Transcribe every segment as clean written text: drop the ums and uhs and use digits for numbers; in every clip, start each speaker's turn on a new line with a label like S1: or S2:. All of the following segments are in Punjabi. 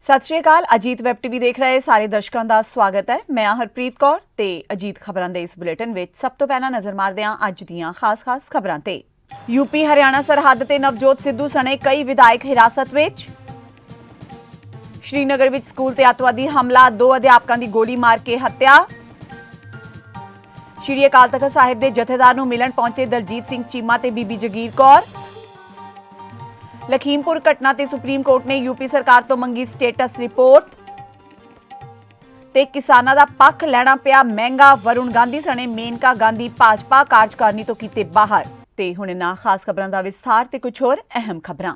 S1: सत श्री अकाल। अजीत वैब टीवी देख रहे सारे दर्शकों का स्वागत है। मैं हरप्रीत कौर ते अजीत खबरों के इस बुलेटिन में सब तो पहला नज़र मारदे हां अज दीआं खास खबरों ते। यूपी हरियाणा सरहद ते नवजोत सिद्धू सने कई विधायक हिरासत विच। श्रीनगर विच स्कूल ते अतवादी हमला, 2 अध्यापकों की गोली मार के हत्या। श्री अकाल तख्त साहिब के जथेदार नूं मिलन पहुंचे दलजीत सिंह चीमा ते बीबी जगीर कौर। लखीमपुर घटना ते सुप्रीम कोर्ट ने यूपी सरकार तो मंगी स्टेटस रिपोर्ट ते किसानां दा पक्ष लैना पिया महंगा। वरुण गांधी सने मेनका गांधी भाजपा कार्यकारिणी तो कीते बाहर। ते हुण इन्हां खास खबरां दा विस्तार ते कुछ होर अहम खबरां।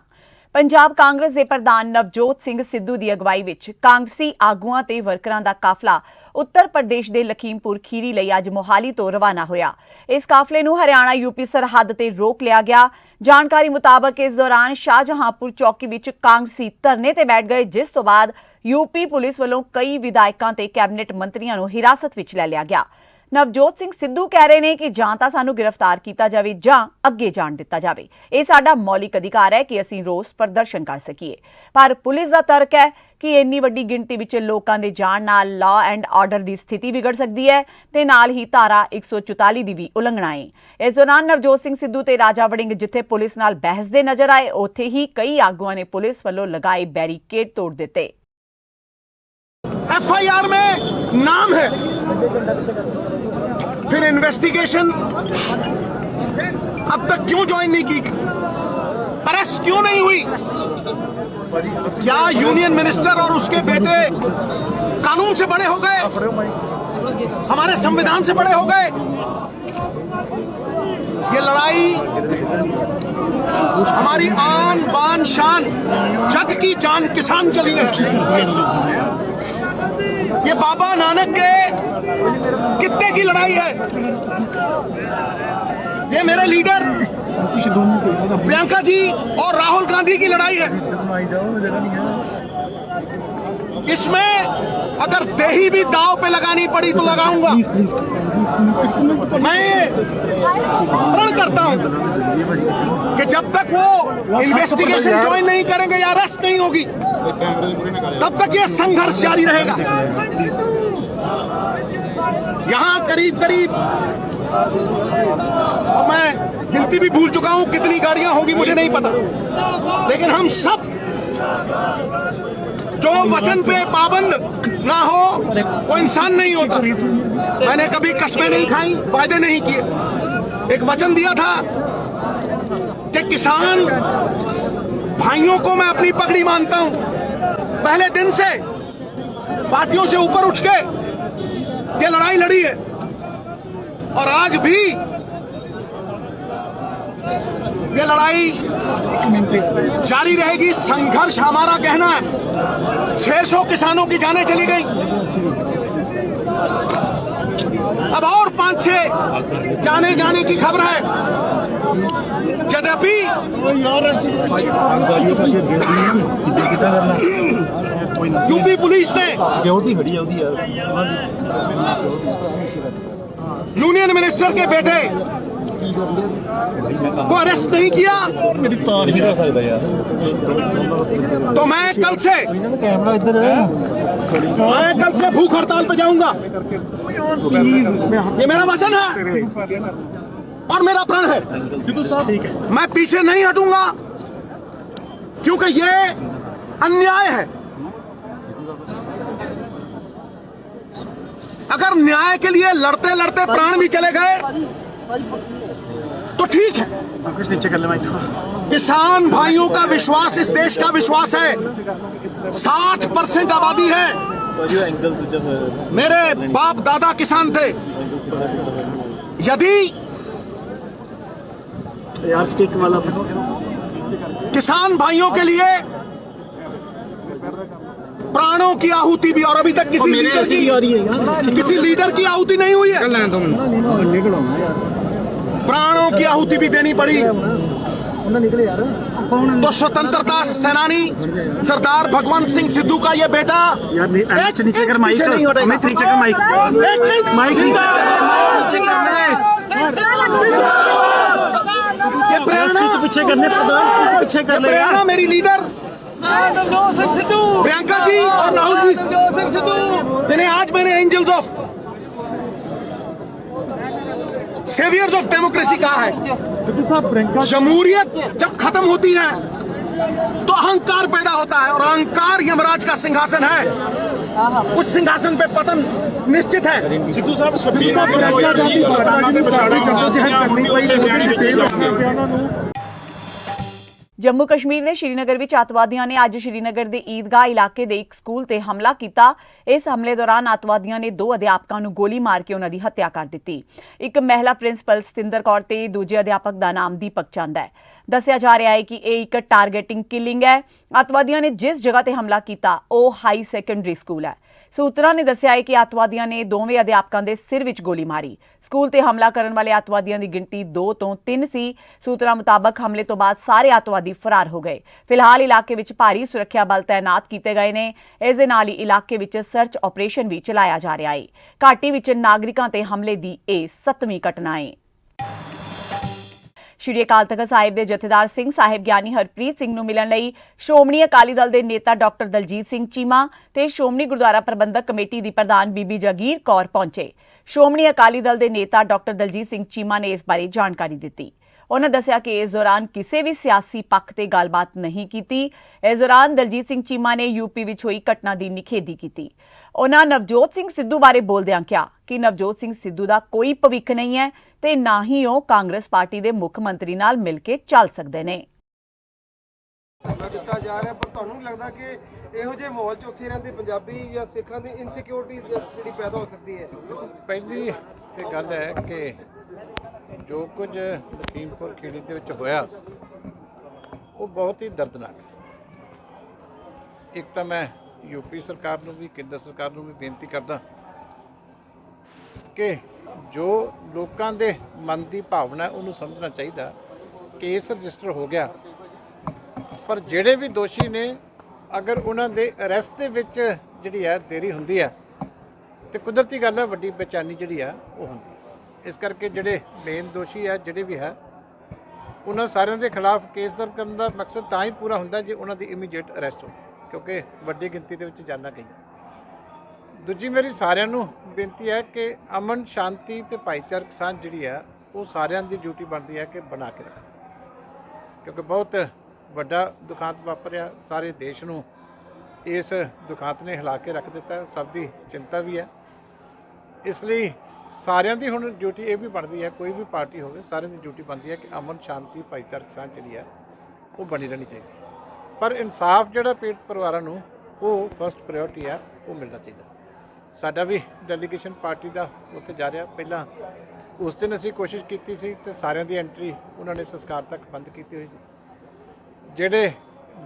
S1: पंजाब कांग्रेस के प्रधान नवजोत सिंह सिद्धू की अगवाई विच कांग्रेसी आगुआं ते वर्करां दा काफला उत्तर प्रदेश के लखीमपुर खीरी लई अज मोहाली तो रवाना होया। इस काफले नूं हरियाणा यूपी सरहद ते रोक लिया गया। जानकारी मुताबक इस दौरान शाहजहांपुर चौकी विच कांग्रेसी धरने ते बैठ गए, जिस तो बाद यूपी पुलिस वालों कई विधायकों ते कैबिनेट मंत्रियों नूं हिरासत विच लै लिया गया। नवजोत सिंह सिद्धू कह रहे हैं कि जां तां सानू गिरफ्तार किया जाए जां अगे जाण दिता जाए। यह साडा मौलिक अधिकार है कि असीं रोस प्रदर्शन कर सकीए, पर पुलिस का तर्क है कि इन्नी वड्डी गिणती विच लोकां दे जाण नाल लॉ एंड ऑर्डर की स्थिति बिगड़ सकती है ते नाल ही धारा 144 की भी उलंघना है। इस दौरान नवजोत सिंह सिद्धू ते राजा वड़िंग जिथे पुलिस नाल बहसदे नजर आए, उत्थे ही कई आगुआं ने पुलिस वालों लगाए बैरीकेड तोड़ दिते।
S2: एफआईआर में नाम है, फिर इन्वेस्टिगेशन अब तक क्यों ज्वाइन नहीं की, अरेस्ट क्यों नहीं हुई? क्या यूनियन मिनिस्टर और उसके बेटे कानून से बड़े हो गए, हमारे संविधान से बड़े हो गए? ये लड़ाई हमारी आन बान शान, जग की जान किसान के लिए है। ये बाबा नानक के कितने की लड़ाई है। ये मेरे लीडर प्रियंका जी और राहुल गांधी की लड़ाई है। इसमें अगर देही भी दांव पे लगानी पड़ी तो लगाऊंगा। मैं प्रण करता हूं कि जब तक वो इन्वेस्टिगेशन ज्वाइन नहीं करेंगे या अरेस्ट नहीं होगी, तब तक ये संघर्ष जारी रहेगा। यहां करीब अब मैं गिनती भी भूल चुका हूं कितनी गाड़ियां होगी मुझे नहीं पता, लेकिन हम सब जो वचन पे पाबंद ना हो वो इंसान नहीं होता। मैंने कभी कस्में नहीं खाई, वायदे नहीं किए। एक वचन दिया था कि किसान भाइयों को मैं अपनी पगड़ी मानता हूं। पहले दिन से पार्टियों से ऊपर उठ के ये लड़ाई लड़ी है और आज भी ये लड़ाई जारी रहेगी। संघर्ष हमारा कहना है। 600 किसानों की जानें चली गई, अब और 5-6 जाने की खबर है। यद्यपि यूपी पुलिस ने यूनियन मिनिस्टर के बेटे को अरेस्ट नहीं किया, तो मैं कल से भूख हड़ताल पे जाऊंगा। ये मेरा वचन है और मेरा प्रण है। मैं पीछे नहीं हटूंगा क्योंकि ये अन्याय है। अगर न्याय के लिए लड़ते लड़ते प्राण भी चले गए तो ठीक है। किसान भाइयों का विश्वास इस देश का विश्वास है। 60% आबादी है। मेरे बाप दादा किसान थे। यदि किसान भाइयों के लिए प्राणों की आहुति भी, और अभी तक किसी लीडर की आहुति नहीं हुई है, प्राणों की आहुति भी देनी पड़ी, तो स्वतंत्रता सेनानी सरदार भगवंत सिंह सिद्धू का ये बेटा ये प्रेरणा मेरी लीडर प्रियंका जी और राहुल जी, जिन्हें आज मैंने angels of saviours of democracy कहा है। जमहूरियत जब खत्म होती है तो अहंकार पैदा होता है, और अहंकार यमराज का सिंहासन है। कुछ सिंहासन पे पतन निश्चित है।
S3: सिद्धू ਸਾਹਿਬ
S1: ਜੰਮੂ ਕਸ਼ਮੀਰ ਦੇ ਸ਼੍ਰੀਨਗਰ ਵਿੱਚ ਅੱਤਵਾਦੀਆਂ ਨੇ ਅੱਜ ਸ਼੍ਰੀਨਗਰ ਦੇ ਈਦਗਾਹ ਇਲਾਕੇ ਦੇ ਇੱਕ ਸਕੂਲ ਤੇ ਹਮਲਾ ਕੀਤਾ। ਇਸ ਹਮਲੇ ਦੌਰਾਨ ਅੱਤਵਾਦੀਆਂ ਨੇ 2 ਅਧਿਆਪਕਾਂ ਨੂੰ ਗੋਲੀ ਮਾਰ ਕੇ ਉਹਨਾਂ ਦੀ ਹੱਤਿਆ ਕਰ ਦਿੱਤੀ। ਇੱਕ ਮਹਿਲਾ ਪ੍ਰਿੰਸੀਪਲ ਸਤਿੰਦਰ ਕੌਰ ਤੇ ਦੂਜੇ ਅਧਿਆਪਕ ਦਾ ਨਾਮ ਦੀਪਕ ਚੰਦ ਹੈ। ਦੱਸਿਆ ਜਾ ਰਿਹਾ ਹੈ ਕਿ ਇਹ ਇੱਕ ਟਾਰਗੇਟਿੰਗ ਕਿਲਿੰਗ ਹੈ। ਅੱਤਵਾਦੀਆਂ ਨੇ ਜਿਸ ਜਗ੍ਹਾ ਤੇ ਹਮਲਾ ਕੀਤਾ ਉਹ ਹਾਈ ਸੈਕੰਡਰੀ ਸਕੂਲ ਹੈ। ਸੂਤਰਾਂ ਨੇ ਦੱਸਿਆ ਹੈ ਕਿ ਅੱਤਵਾਦੀਆਂ ਨੇ ਦੋਵੇਂ ਅਧਿਆਪਕਾਂ ਦੇ ਸਿਰ ਵਿੱਚ ਗੋਲੀ ਮਾਰੀ। ਸਕੂਲ ਤੇ ਹਮਲਾ ਕਰਨ ਵਾਲੇ ਅੱਤਵਾਦੀਆਂ ਦੀ ਗਿਣਤੀ 2 ਤੋਂ 3 ਸੀ। ਸੂਤਰਾਂ ਮੁਤਾਬਕ ਹਮਲੇ ਤੋਂ ਬਾਅਦ ਸਾਰੇ ਅੱਤਵਾਦੀ ਫਰਾਰ ਹੋ ਗਏ। ਫਿਲਹਾਲ ਇਲਾਕੇ ਵਿੱਚ ਭਾਰੀ ਸੁਰੱਖਿਆ ਬਲ ਤਾਇਨਾਤ ਕੀਤੇ ਗਏ ਨੇ। ਇਸ ਦੇ ਨਾਲ ਹੀ ਇਲਾਕੇ ਵਿੱਚ ਸਰਚ ਆਪਰੇਸ਼ਨ ਵੀ ਚਲਾਇਆ ਜਾ ਰਿਹਾ ਹੈ। ਘਾਟੀ ਵਿੱਚ ਨਾਗਰਿਕਾਂ ਤੇ ਹਮਲੇ ਦੀ ਇਹ 7ਵੀਂ ਘਟਨਾ ਹੈ। ਸ਼੍ਰੀ ਅਕਾਲ ਤਖ਼ਤ ਸਾਹਿਬ ਦੇ ਜਥੇਦਾਰ ਸਿੰਘ ਸਾਹਿਬ ਗਿਆਨੀ ਹਰਪ੍ਰੀਤ ਸਿੰਘ ਨੂੰ ਮਿਲਣ ਲਈ ਸ਼੍ਰੋਮਣੀ ਅਕਾਲੀ ਦਲ ਦੇ ਨੇਤਾ ਡਾਕਟਰ ਦਲਜੀਤ ਸਿੰਘ ਚੀਮਾ ਤੇ ਸ਼੍ਰੋਮਣੀ ਗੁਰਦੁਆਰਾ ਪ੍ਰਬੰਧਕ ਕਮੇਟੀ ਦੀ ਪ੍ਰਧਾਨ ਬੀਬੀ ਜਗੀਰ ਕੌਰ ਪਹੁੰਚੇ। ਸ਼੍ਰੋਮਣੀ ਅਕਾਲੀ ਦਲ ਦੇ ਨੇਤਾ ਡਾਕਟਰ ਦਲਜੀਤ ਸਿੰਘ ਚੀਮਾ ਨੇ ਇਸ ਬਾਰੇ ਜਾਣਕਾਰੀ ਦਿੱਤੀ। ਉਹਨਾਂ ਦੱਸਿਆ ਕਿ ਇਸ ਦੌਰਾਨ ਕਿਸੇ ਵੀ ਸਿਆਸੀ ਪੱਖ ਤੇ ਗੱਲਬਾਤ ਨਹੀਂ ਕੀਤੀ। ਇਸ ਦੌਰਾਨ ਦਲਜੀਤ ਸਿੰਘ ਚੀਮਾ ਨੇ ਯੂਪੀ ਵਿੱਚ ਹੋਈ ਘਟਨਾ ਦੀ ਨਿਖੇਧੀ ਕੀਤੀ। ਉਹਨਾਂ ਨਵਜੋਤ ਸਿੰਘ ਸਿੱਧੂ ਬਾਰੇ ਬੋਲਦਿਆਂ ਕਿਹਾ ਕਿ ਨਵਜੋਤ ਸਿੰਘ ਸਿੱਧੂ ਦਾ ਕੋਈ ਭਵਿੱਖ ਨਹੀਂ ਹੈ ਤੇ ਨਾ ਹੀ ਉਹ ਕਾਂਗਰਸ ਪਾਰਟੀ ਦੇ ਮੁੱਖ ਮੰਤਰੀ ਨਾਲ ਮਿਲ ਕੇ ਚੱਲ ਸਕਦੇ ਨੇ।
S4: ਦਿੱਤਾ ਜਾ ਰਿਹਾ, ਪਰ ਤੁਹਾਨੂੰ ਨਹੀਂ ਲੱਗਦਾ ਕਿ ਇਹੋ ਜਿਹੇ ਮਾਹੌਲ 'ਚ ਉੱਥੇ ਰਹਿੰਦੇ ਪੰਜਾਬੀ ਜਾਂ ਸਿੱਖਾਂ ਦੀ ਇਨਸਿਕਿਉਰਿਟੀ ਜਿਹੜੀ ਪੈਦਾ ਹੋ ਸਕਦੀ ਹੈ?
S3: ਪਹਿਲੀ ਤੇ ਗੱਲ ਹੈ ਕਿ ਜੋ ਕੁਝ ਲਖੀਮਪੁਰ ਖੇੜੀ ਦੇ ਵਿੱਚ ਹੋਇਆ ਉਹ ਬਹੁਤ ਹੀ ਦਰਦਨਾਕ ਹੈ। ਇੱਕ ਤਾਂ ਮੈਂ ਯੂਪੀ ਸਰਕਾਰ ਨੂੰ ਵੀ ਕੇਂਦਰ ਸਰਕਾਰ ਨੂੰ ਵੀ ਬੇਨਤੀ ਕਰਦਾ ਕਿ ਜੋ ਲੋਕਾਂ ਦੇ ਮਨ ਦੀ ਭਾਵਨਾ ਉਹਨੂੰ ਸਮਝਣਾ ਚਾਹੀਦਾ। ਕੇਸ ਰਜਿਸਟਰ ਹੋ ਗਿਆ, ਪਰ ਜਿਹੜੇ ਵੀ ਦੋਸ਼ੀ ਨੇ ਅਗਰ ਉਹਨਾਂ ਦੇ ਅਰੈਸਟ ਦੇ ਵਿੱਚ ਜਿਹੜੀ ਹੈ ਦੇਰੀ ਹੁੰਦੀ ਹੈ ਤੇ ਕੁਦਰਤੀ ਗੱਲ ਹੈ ਵੱਡੀ ਬੇਚੈਨੀ ਜਿਹੜੀ ਆ ਉਹ ਹੁੰਦੀ। ਇਸ ਕਰਕੇ ਜਿਹੜੇ ਮੇਨ ਦੋਸ਼ੀ ਆ ਜਿਹੜੇ ਵੀ ਹੈ ਉਹਨਾਂ ਸਾਰਿਆਂ ਦੇ ਖਿਲਾਫ ਕੇਸ ਦਰਜ ਕਰਨ ਦਾ ਮਕਸਦ ਤਾਂ ਹੀ ਪੂਰਾ ਹੁੰਦਾ ਜੇ ਉਹਨਾਂ ਦੀ ਇਮੀਡੀਏਟ ਅਰੈਸਟ ਹੋਵੇ, ਕਿਉਂਕਿ ਵੱਡੀ ਗਿਣਤੀ ਦੇ ਵਿੱਚ ਜਾਨਾਂ ਗਈਆਂ। ਦੂਜੀ ਮੇਰੀ ਸਾਰਿਆਂ ਨੂੰ ਬੇਨਤੀ ਹੈ ਕਿ ਅਮਨ ਸ਼ਾਂਤੀ ਤੇ ਭਾਈਚਾਰਕ ਸਾਂਝ ਜਿਹੜੀ ਆ ਉਹ ਸਾਰਿਆਂ ਦੀ ਡਿਊਟੀ ਬਣਦੀ ਹੈ ਕਿ ਬਣਾ ਕੇ ਰੱਖੋ, ਕਿਉਂਕਿ ਬਹੁਤ ਵੱਡਾ ਦੁਖਾਂਤ ਵਾਪਰਿਆ। ਸਾਰੇ ਦੇਸ਼ ਨੂੰ ਇਸ ਦੁਖਾਂਤ ਨੇ ਹਿਲਾ ਕੇ ਰੱਖ ਦਿੱਤਾ। ਸਭ ਦੀ ਚਿੰਤਾ ਵੀ ਹੈ। ਇਸ ਲਈ ਸਾਰਿਆਂ ਦੀ ਹੁਣ ਡਿਊਟੀ ਇਹ ਵੀ ਬਣਦੀ ਹੈ, ਕੋਈ ਵੀ ਪਾਰਟੀ ਹੋਵੇ ਸਾਰਿਆਂ ਦੀ ਡਿਊਟੀ ਬਣਦੀ ਹੈ ਕਿ ਅਮਨ ਸ਼ਾਂਤੀ ਭਾਈਚਾਰਕ ਸਾਂਝ ਜਿਹੜੀ ਹੈ ਉਹ ਬਣੀ ਰਹਿਣੀ ਚਾਹੀਦੀ। ਪਰ ਇਨਸਾਫ ਜਿਹੜਾ ਪੀੜਤ ਪਰਿਵਾਰਾਂ ਨੂੰ ਉਹ ਫਸਟ ਪ੍ਰਾਇੋਰਟੀ ਆ, ਉਹ ਮਿਲਣਾ ਚਾਹੀਦਾ। ਸਾਡਾ ਵੀ ਡੈਲੀਗੇਸ਼ਨ ਪਾਰਟੀ ਦਾ ਉੱਥੇ ਜਾ ਰਿਹਾ। ਪਹਿਲਾਂ ਉਸ ਦਿਨ ਅਸੀਂ ਕੋਸ਼ਿਸ਼ ਕੀਤੀ ਸੀ ਤੇ ਸਾਰਿਆਂ ਦੀ ਐਂਟਰੀ ਉਹਨਾਂ ਨੇ ਸੰਸਕਾਰ ਤੱਕ ਬੰਦ ਕੀਤੀ ਹੋਈ ਸੀ। ਜਿਹੜੇ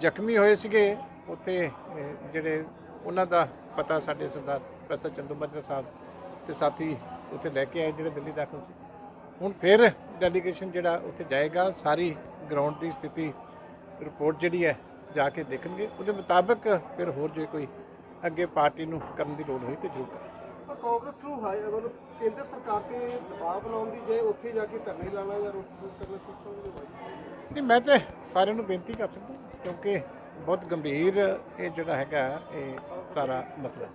S3: ਜ਼ਖਮੀ ਹੋਏ ਸੀਗੇ ਉੱਥੇ ਜਿਹੜੇ ਉਹਨਾਂ ਦਾ ਪਤਾ ਸਾਡੇ ਸਰਦਾਰ ਪ੍ਰੋਫੈਸਰ ਚੰਦੂ ਮਾਜਰਾ ਸਾਹਿਬ ਤੇ ਸਾਥੀ ਉੱਥੇ ਲੈ ਕੇ ਆਏ ਜਿਹੜੇ ਦਿੱਲੀ ਦਾਖਲ ਸੀ। ਹੁਣ ਫਿਰ ਡੈਲੀਗੇਸ਼ਨ ਜਿਹੜਾ ਉੱਥੇ ਜਾਏਗਾ, ਸਾਰੀ ਗਰਾਊਂਡ ਦੀ ਸਥਿਤੀ ਰਿਪੋਰਟ ਜਿਹੜੀ ਹੈ ਜਾ ਕੇ ਦੇਖਣਗੇ। ਉਹਦੇ ਮੁਤਾਬਕ ਫਿਰ ਹੋਰ ਜੇ ਕੋਈ ਅੱਗੇ ਪਾਰਟੀ ਨੂੰ ਕਰਨ ਦੀ ਲੋੜ ਹੋਈ ਤੇ ਜ਼ਰੂਰ ਕਰਾਂਗੇ।
S4: ਕਾਂਗਰਸ ਨੂੰ ਮਤਲਬ ਕੇਂਦਰ ਸਰਕਾਰ ਤੇ ਦਬਾਅ ਬਣਾਉਣ ਦੀ ਜੇ ਉੱਥੇ ਜਾ ਕੇ ਧਰਨੇ ਲਾਣਾ ਜਾਂ ਰੋਡ ਸ਼ੋਅ ਕਰਨਾ ਠੀਕ ਸਮਝਦੇ?
S3: ਨਹੀਂ, ਮੈਂ ਤਾਂ ਸਾਰਿਆਂ ਨੂੰ ਬੇਨਤੀ ਕਰ ਸਕਦਾ ਕਿਉਂਕਿ ਬਹੁਤ ਗੰਭੀਰ ਇਹ ਜਿਹੜਾ ਹੈਗਾ ਇਹ ਸਾਰਾ ਮਸਲਾ।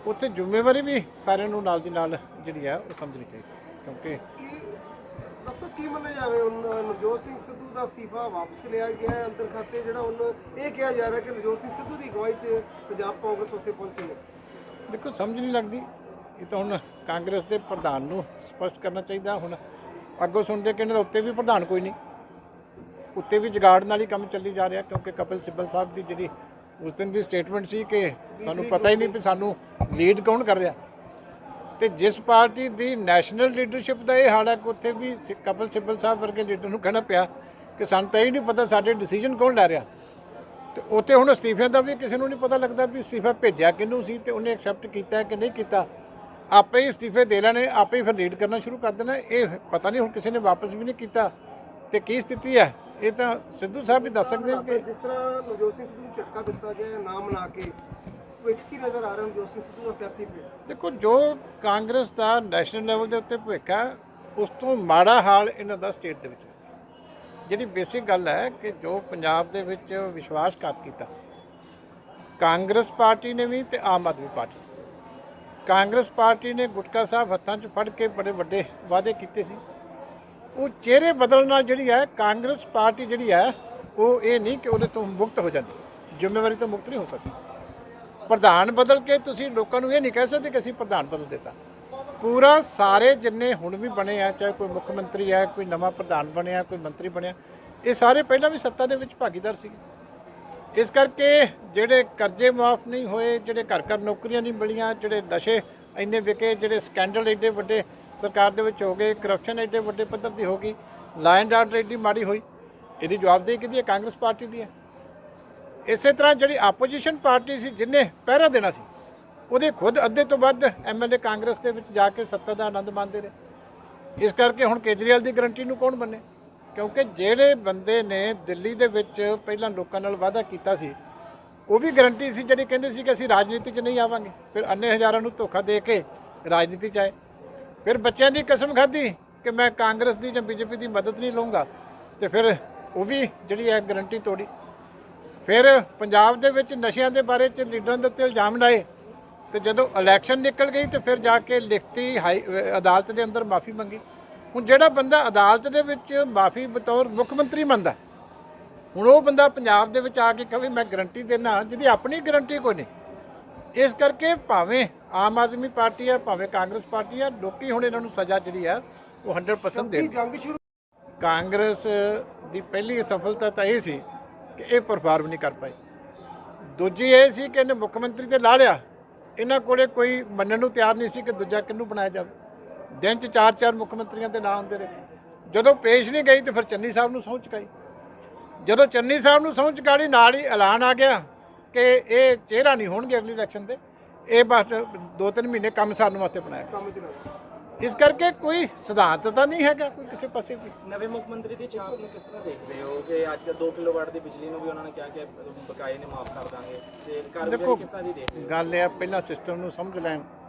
S3: ਉੱਥੇ ਜ਼ਿੰਮੇਵਾਰੀ ਵੀ ਸਾਰਿਆਂ ਨੂੰ ਨਾਲ ਦੀ ਨਾਲ ਜਿਹੜੀ ਆ ਉਹ ਸਮਝਣੀ ਚਾਹੀਦੀ, ਕਿਉਂਕਿ
S4: ਡਾਕਟਰ ਕੀ ਮੰਨਿਆ ਜਾਵੇ ਹੁਣ ਨਵਜੋਤ ਸਿੰਘ ਸਿੱਧੂ ਦਾ ਅਸਤੀਫਾ ਵਾਪਸ ਲਿਆ ਗਿਆ ਹੈ ਅੰਦਰ ਖਾਤੇ, ਜਿਹੜਾ ਹੁਣ ਇਹ ਕਿਹਾ ਜਾ ਰਿਹਾ ਕਿ ਨਵਜੋਤ ਸਿੰਘ ਸਿੱਧੂ ਦੀ ਅਗਵਾਈ 'ਚ ਪੰਜਾਬ ਕਾਂਗਰਸ ਉੱਥੇ ਪਹੁੰਚੀ ਹੈ।
S3: ਦੇਖੋ, ਸਮਝ ਨਹੀਂ ਲੱਗਦੀ। ਇਹ ਤਾਂ ਹੁਣ ਕਾਂਗਰਸ ਦੇ ਪ੍ਰਧਾਨ ਨੂੰ ਸਪਸ਼ਟ ਕਰਨਾ ਚਾਹੀਦਾ। ਹੁਣ ਅੱਗੋਂ ਸੁਣਦੇ ਕਿ ਇਹਨਾਂ ਦਾ ਉੱਤੇ ਵੀ ਪ੍ਰਧਾਨ ਕੋਈ ਨਹੀਂ, ਉੱਤੇ ਵੀ ਜਗਾੜ ਨਾਲ ਹੀ ਕੰਮ ਚੱਲੀ ਜਾ ਰਿਹਾ, ਕਿਉਂਕਿ ਕਪਿਲ ਸਿੱਬਲ ਸਾਹਿਬ ਦੀ ਜਿਹੜੀ ਉਸ ਦਿਨ ਦੀ ਸਟੇਟਮੈਂਟ ਸੀ ਕਿ ਸਾਨੂੰ ਪਤਾ ਹੀ ਨਹੀਂ ਵੀ ਸਾਨੂੰ ਲੀਡ ਕੌਣ ਕਰ ਰਿਹਾ। ਤੇ ਜਿਸ ਪਾਰਟੀ ਦੀ ਨੈਸ਼ਨਲ ਲੀਡਰਸ਼ਿਪ ਦਾ ਇਹ ਹਾਲ ਹੈ ਕਿ ਉੱਥੇ ਵੀ ਕਪਿਲ ਸਿੱਬਲ ਸਾਹਿਬ ਵਰਗੇ ਲੀਡਰ ਨੂੰ ਕਹਿਣਾ ਪਿਆ ਕਿ ਸਾਨੂੰ ਤਾਂ ਇਹ ਨਹੀਂ ਪਤਾ ਸਾਡੇ ਡਿਸੀਜਨ ਕੌਣ ਲੈ ਰਿਹਾ। ਤੇ ਉੱਥੇ ਹੁਣ ਅਸਤੀਫਿਆਂ ਦਾ ਵੀ ਕਿਸੇ ਨੂੰ ਨਹੀਂ ਪਤਾ ਲੱਗਦਾ ਵੀ ਅਸਤੀਫਾ ਭੇਜਿਆ ਕਿਹਨੂੰ ਸੀ ਤੇ ਉਹਨੇ ਐਕਸੈਪਟ ਕੀਤਾ ਕਿ ਨਹੀਂ ਕੀਤਾ। ਆਪੇ ਹੀ ਅਸਤੀਫੇ ਦੇ ਲੈਣੇ, ਆਪੇ ਹੀ ਫਿਰ ਲੀਡ ਕਰਨਾ ਸ਼ੁਰੂ ਕਰ ਦੇਣਾ। ਇਹ ਪਤਾ ਨਹੀਂ ਹੁਣ ਕਿਸੇ ਨੇ ਵਾਪਸ ਵੀ ਨਹੀਂ ਕੀਤਾ ਤੇ ਕੀ ਸਥਿਤੀ ਹੈ ਇਹ ਤਾਂ ਸਿੱਧੂ ਸਾਹਿਬ ਵੀ ਦੱਸ ਸਕਦੇ ਕਿ
S4: ਜਿਸ ਤਰ੍ਹਾਂ ਨਵਜੋਤ ਸਿੰਘ ਸਿੱਧੂ ਨੂੰ ਝਟਕਾ ਦਿੱਤਾ ਗਿਆ ਨਾਮ ਲਾ ਕੇ ਭਵਿੱਖ ਕੀ ਨਜ਼ਰ ਆ ਰਿਹਾ ਨਵਜੋਤ ਸਿੰਘ ਸਿੱਧੂ ਦਾ ਸਿਆਸੀ ਭਵਿੱਖ?
S3: ਦੇਖੋ, ਜੋ ਕਾਂਗਰਸ ਦਾ ਨੈਸ਼ਨਲ ਲੈਵਲ ਦੇ ਉੱਤੇ ਭਵਿੱਖ ਹੈ ਉਸ ਤੋਂ ਮਾੜਾ ਹਾਲ ਇਹਨਾਂ ਦਾ ਸਟੇਟ ਦੇ ਵਿੱਚ ਹੈ। ਜਿਹੜੀ ਬੇਸਿਕ ਗੱਲ ਹੈ ਕਿ ਜੋ ਪੰਜਾਬ ਦੇ ਵਿੱਚ ਵਿਸ਼ਵਾਸਘਾਤ ਕੀਤਾ ਕਾਂਗਰਸ ਪਾਰਟੀ ਨੇ ਵੀ ਤੇ ਆਮ ਆਦਮੀ ਪਾਰਟੀ। ਕਾਂਗਰਸ ਪਾਰਟੀ ਨੇ ਗੁਟਕਾ ਸਾਹਿਬ ਹੱਥਾਂ 'ਚ ਫੜ ਕੇ ਬੜੇ ਵੱਡੇ ਵਾਅਦੇ ਕੀਤੇ ਸੀ। ਉਹ ਚਿਹਰੇ ਬਦਲਣ ਨਾਲ ਜਿਹੜੀ ਹੈ ਕਾਂਗਰਸ ਪਾਰਟੀ ਜਿਹੜੀ ਹੈ ਉਹ ਇਹ ਨਹੀਂ ਕਿ ਉਹਦੇ ਤੋਂ ਮੁਕਤ ਹੋ ਜਾਂਦੀ, ਜ਼ਿੰਮੇਵਾਰੀ ਤੋਂ ਮੁਕਤ ਨਹੀਂ ਹੋ ਸਕਦੀ। ਪ੍ਰਧਾਨ ਬਦਲ ਕੇ ਤੁਸੀਂ ਲੋਕਾਂ ਨੂੰ ਇਹ ਨਹੀਂ ਕਹਿ ਸਕਦੇ ਕਿ ਅਸੀਂ ਪ੍ਰਧਾਨ ਬਦਲ ਦਿੱਤਾ। ਪੂਰਾ ਸਾਰੇ ਜਿੰਨੇ ਹੁਣ ਵੀ ਬਣੇ ਆ, ਚਾਹੇ ਕੋਈ ਮੁੱਖ ਮੰਤਰੀ ਹੈ, ਕੋਈ ਨਵਾਂ ਪ੍ਰਧਾਨ ਬਣਿਆ, ਕੋਈ ਮੰਤਰੀ ਬਣਿਆ, ਇਹ ਸਾਰੇ ਪਹਿਲਾਂ ਵੀ ਸੱਤਾ ਦੇ ਵਿੱਚ ਭਾਗੀਦਾਰ ਸੀ। ਇਸ ਕਰਕੇ ਜਿਹੜੇ ਕਰਜ਼ੇ ਮਾਫ ਨਹੀਂ ਹੋਏ, ਜਿਹੜੇ ਘਰ ਘਰ ਨੌਕਰੀਆਂ ਨਹੀਂ ਮਿਲੀਆਂ, ਜਿਹੜੇ ਨਸ਼ੇ ਇੰਨੇ ਵਿਕੇ, ਜਿਹੜੇ ਸਕੈਂਡਲ ਐਡੇ ਵੱਡੇ ਸਰਕਾਰ ਦੇ ਵਿੱਚ ਹੋ ਗਏ, ਕਰਪਸ਼ਨ ਐਡੇ ਵੱਡੇ ਪੱਧਰ ਦੀ ਹੋ ਗਈ, ਲਾਅ ਐਂਡ ਆਰਡਰ ਐਡੀ ਮਾੜੀ ਹੋਈ, ਇਹਦੀ ਜਵਾਬਦੇਹੀ ਕਿਹਦੀ ਹੈ? ਕਾਂਗਰਸ ਪਾਰਟੀ ਦੀ ਹੈ। ਇਸੇ ਤਰ੍ਹਾਂ ਜਿਹੜੀ ਆਪੋਜੀਸ਼ਨ ਪਾਰਟੀ ਸੀ ਜਿਹਨੇ ਪਹਿਰਾ ਦੇਣਾ ਸੀ, ਉਹਦੇ ਖੁਦ ਅੱਧੇ ਤੋਂ ਵੱਧ ਐਮਐਲਏ ਕਾਂਗਰਸ ਦੇ ਵਿੱਚ ਜਾ ਕੇ ਸੱਤਾ ਦਾ ਆਨੰਦ ਮਾਣਦੇ ਰਹੇ। ਇਸ ਕਰਕੇ ਹੁਣ ਕੇਜਰੀਵਾਲ ਦੀ ਗਰੰਟੀ ਨੂੰ ਕੌਣ ਮੰਨੇ? ਕਿਉਂਕਿ ਜਿਹੜੇ ਬੰਦੇ ਨੇ ਦਿੱਲੀ ਦੇ ਵਿੱਚ ਪਹਿਲਾਂ ਲੋਕਾਂ ਨਾਲ ਵਾਅਦਾ ਕੀਤਾ ਸੀ, ਉਹ ਵੀ ਗਰੰਟੀ ਸੀ ਜਿਹੜੀ ਕਹਿੰਦੇ ਸੀ ਕਿ ਅਸੀਂ ਰਾਜਨੀਤੀ 'ਚ ਨਹੀਂ ਆਵਾਂਗੇ, ਫਿਰ ਅੰਨੇ ਹਜ਼ਾਰਾਂ ਨੂੰ ਧੋਖਾ ਦੇ ਕੇ ਰਾਜਨੀਤੀ 'ਚ ਆਏ। ਫਿਰ ਬੱਚਿਆਂ ਦੀ ਕਸਮ ਖਾਧੀ ਕਿ ਮੈਂ ਕਾਂਗਰਸ ਦੀ ਜਾਂ ਬੀਜੇਪੀ ਦੀ ਮਦਦ ਨਹੀਂ ਲਵਾਂਗਾ, ਤੇ ਫਿਰ ਉਹ ਵੀ ਜਿਹੜੀ ਹੈ ਗਰੰਟੀ ਤੋੜੀ। ਫਿਰ ਪੰਜਾਬ ਦੇ ਵਿੱਚ ਨਸ਼ਿਆਂ ਦੇ ਬਾਰੇ 'ਚ ਲੀਡਰਾਂ ਦੇ ਉੱਤੇ ਇਲਜ਼ਾਮ ਲਾਏ, ਤੇ ਜਦੋਂ ਇਲੈਕਸ਼ਨ ਨਿਕਲ ਗਈ ਤੇ ਫਿਰ ਜਾ ਕੇ ਲਿਖਤੀ ਅਦਾਲਤ ਦੇ ਅੰਦਰ ਮਾਫੀ ਮੰਗੀ। ਹੁਣ ਜਿਹੜਾ ਬੰਦਾ ਅਦਾਲਤ ਦੇ ਵਿੱਚ ਮਾਫੀ ਬਤੌਰ ਮੁੱਖ ਮੰਤਰੀ ਮੰਗਦਾ, ਹੁਣ ਉਹ ਬੰਦਾ ਪੰਜਾਬ ਦੇ ਵਿੱਚ ਆ ਕੇ ਕਹੇ ਮੈਂ ਗਰੰਟੀ ਦੇਣਾ, ਜਿਹਦੀ ਆਪਣੀ ਗਰੰਟੀ ਕੋਈ ਨਹੀਂ। ਇਸ ਕਰਕੇ ਭਾਵੇਂ ਆਮ ਆਦਮੀ ਪਾਰਟੀ ਆ, ਭਾਵੇਂ ਕਾਂਗਰਸ ਪਾਰਟੀ ਆ, ਲੋਕੀ ਹੁਣ ਇਹਨਾਂ ਨੂੰ ਸਜ਼ਾ ਜਿਹੜੀ ਆ ਉਹ 100% ਦੇਣ।
S4: ਜੰਗ ਸ਼ੁਰੂ
S3: ਕਾਂਗਰਸ ਦੀ ਪਹਿਲੀ ਸਫਲਤਾ ਤਾਂ ਇਹ ਸੀ ਕਿ ਇਹ ਪਰਫਾਰਮ ਨਹੀਂ ਕਰ ਪਾਈ। ਦੂਜੀ ਇਹ ਸੀ ਕਿ ਇਹਨੇ ਮੁੱਖ ਮੰਤਰੀ ਤੇ ਲਾ ਲਿਆ, ਇਹਨਾਂ ਕੋਲੇ ਕੋਈ ਮੰਨਣ ਨੂੰ ਤਿਆਰ ਨਹੀਂ ਸੀ ਕਿ ਦੂਜਾ ਕਿਹਨੂੰ ਬਣਾਇਆ ਜਾਵੇ। ਦਿਨ 'ਚ 4-4 ਮੁੱਖ ਮੰਤਰੀਆਂ ਦੇ ਨਾਂ ਆਉਂਦੇ ਰਹੇ। ਜਦੋਂ ਪੇਸ਼ ਨਹੀਂ ਗਈ ਤੇ ਫਿਰ ਚੰਨੀ ਸਾਹਿਬ ਨੂੰ ਸਹੁੰ ਚੁਕਾਈ। ਜਦੋਂ ਚੰਨੀ ਸਾਹਿਬ ਨੂੰ ਸਹੁੰ ਚੁਕਾਲੀ, ਨਾਲ ਹੀ ਐਲਾਨ ਆ ਗਿਆ ਕਿ ਇਹ ਚਿਹਰਾ ਨਹੀਂ ਹੋਣਗੇ ਅਗਲੀ ਇਲੈਕਸ਼ਨ ਦੇ, ਇਹ ਬਸ 2-3 ਮਹੀਨੇ ਕੰਮ ਸਾਰਨ ਵਾਸਤੇ ਬਣਾਇਆ।
S4: ਕੰਮ ਚਲਾਓ।
S3: ਇਸ ਕਰਕੇ ਕੋਈ ਸਿਧਾਂਤ ਤਾਂ ਨਹੀਂ ਹੈਗਾ ਕੋਈ ਕਿਸੇ ਪਾਸੇ ਵੀ।
S5: ਨਵੇਂ ਮੁੱਖ ਮੰਤਰੀ ਦੀ ਛਾਪ ਨੂੰ ਕਿਸ ਤਰ੍ਹਾਂ ਦੇਖਦੇ ਹੋ ਕਿ ਅੱਜ ਕੱਲ੍ਹ 2 ਕਿਲੋਵਾਟ ਦੀ ਬਿਜਲੀ ਨੂੰ ਵੀ ਉਹਨਾਂ ਨੇ ਕਿਹਾ ਕਿ ਬਕਾਏ ਨੇ ਮਾਫ ਕਰ ਦਾਂਗੇ, ਤੇ ਕਾਰਗੁਜ਼ਾਰੀ ਕਿਸ ਤਰ੍ਹਾਂ ਦੀ ਦੇਖਦੇ ਹੋ?
S3: ਗੱਲ ਇਹ ਆ ਪਹਿਲਾਂ ਸਿਸਟਮ ਨੂੰ ਸਮਝ ਲੈਣ,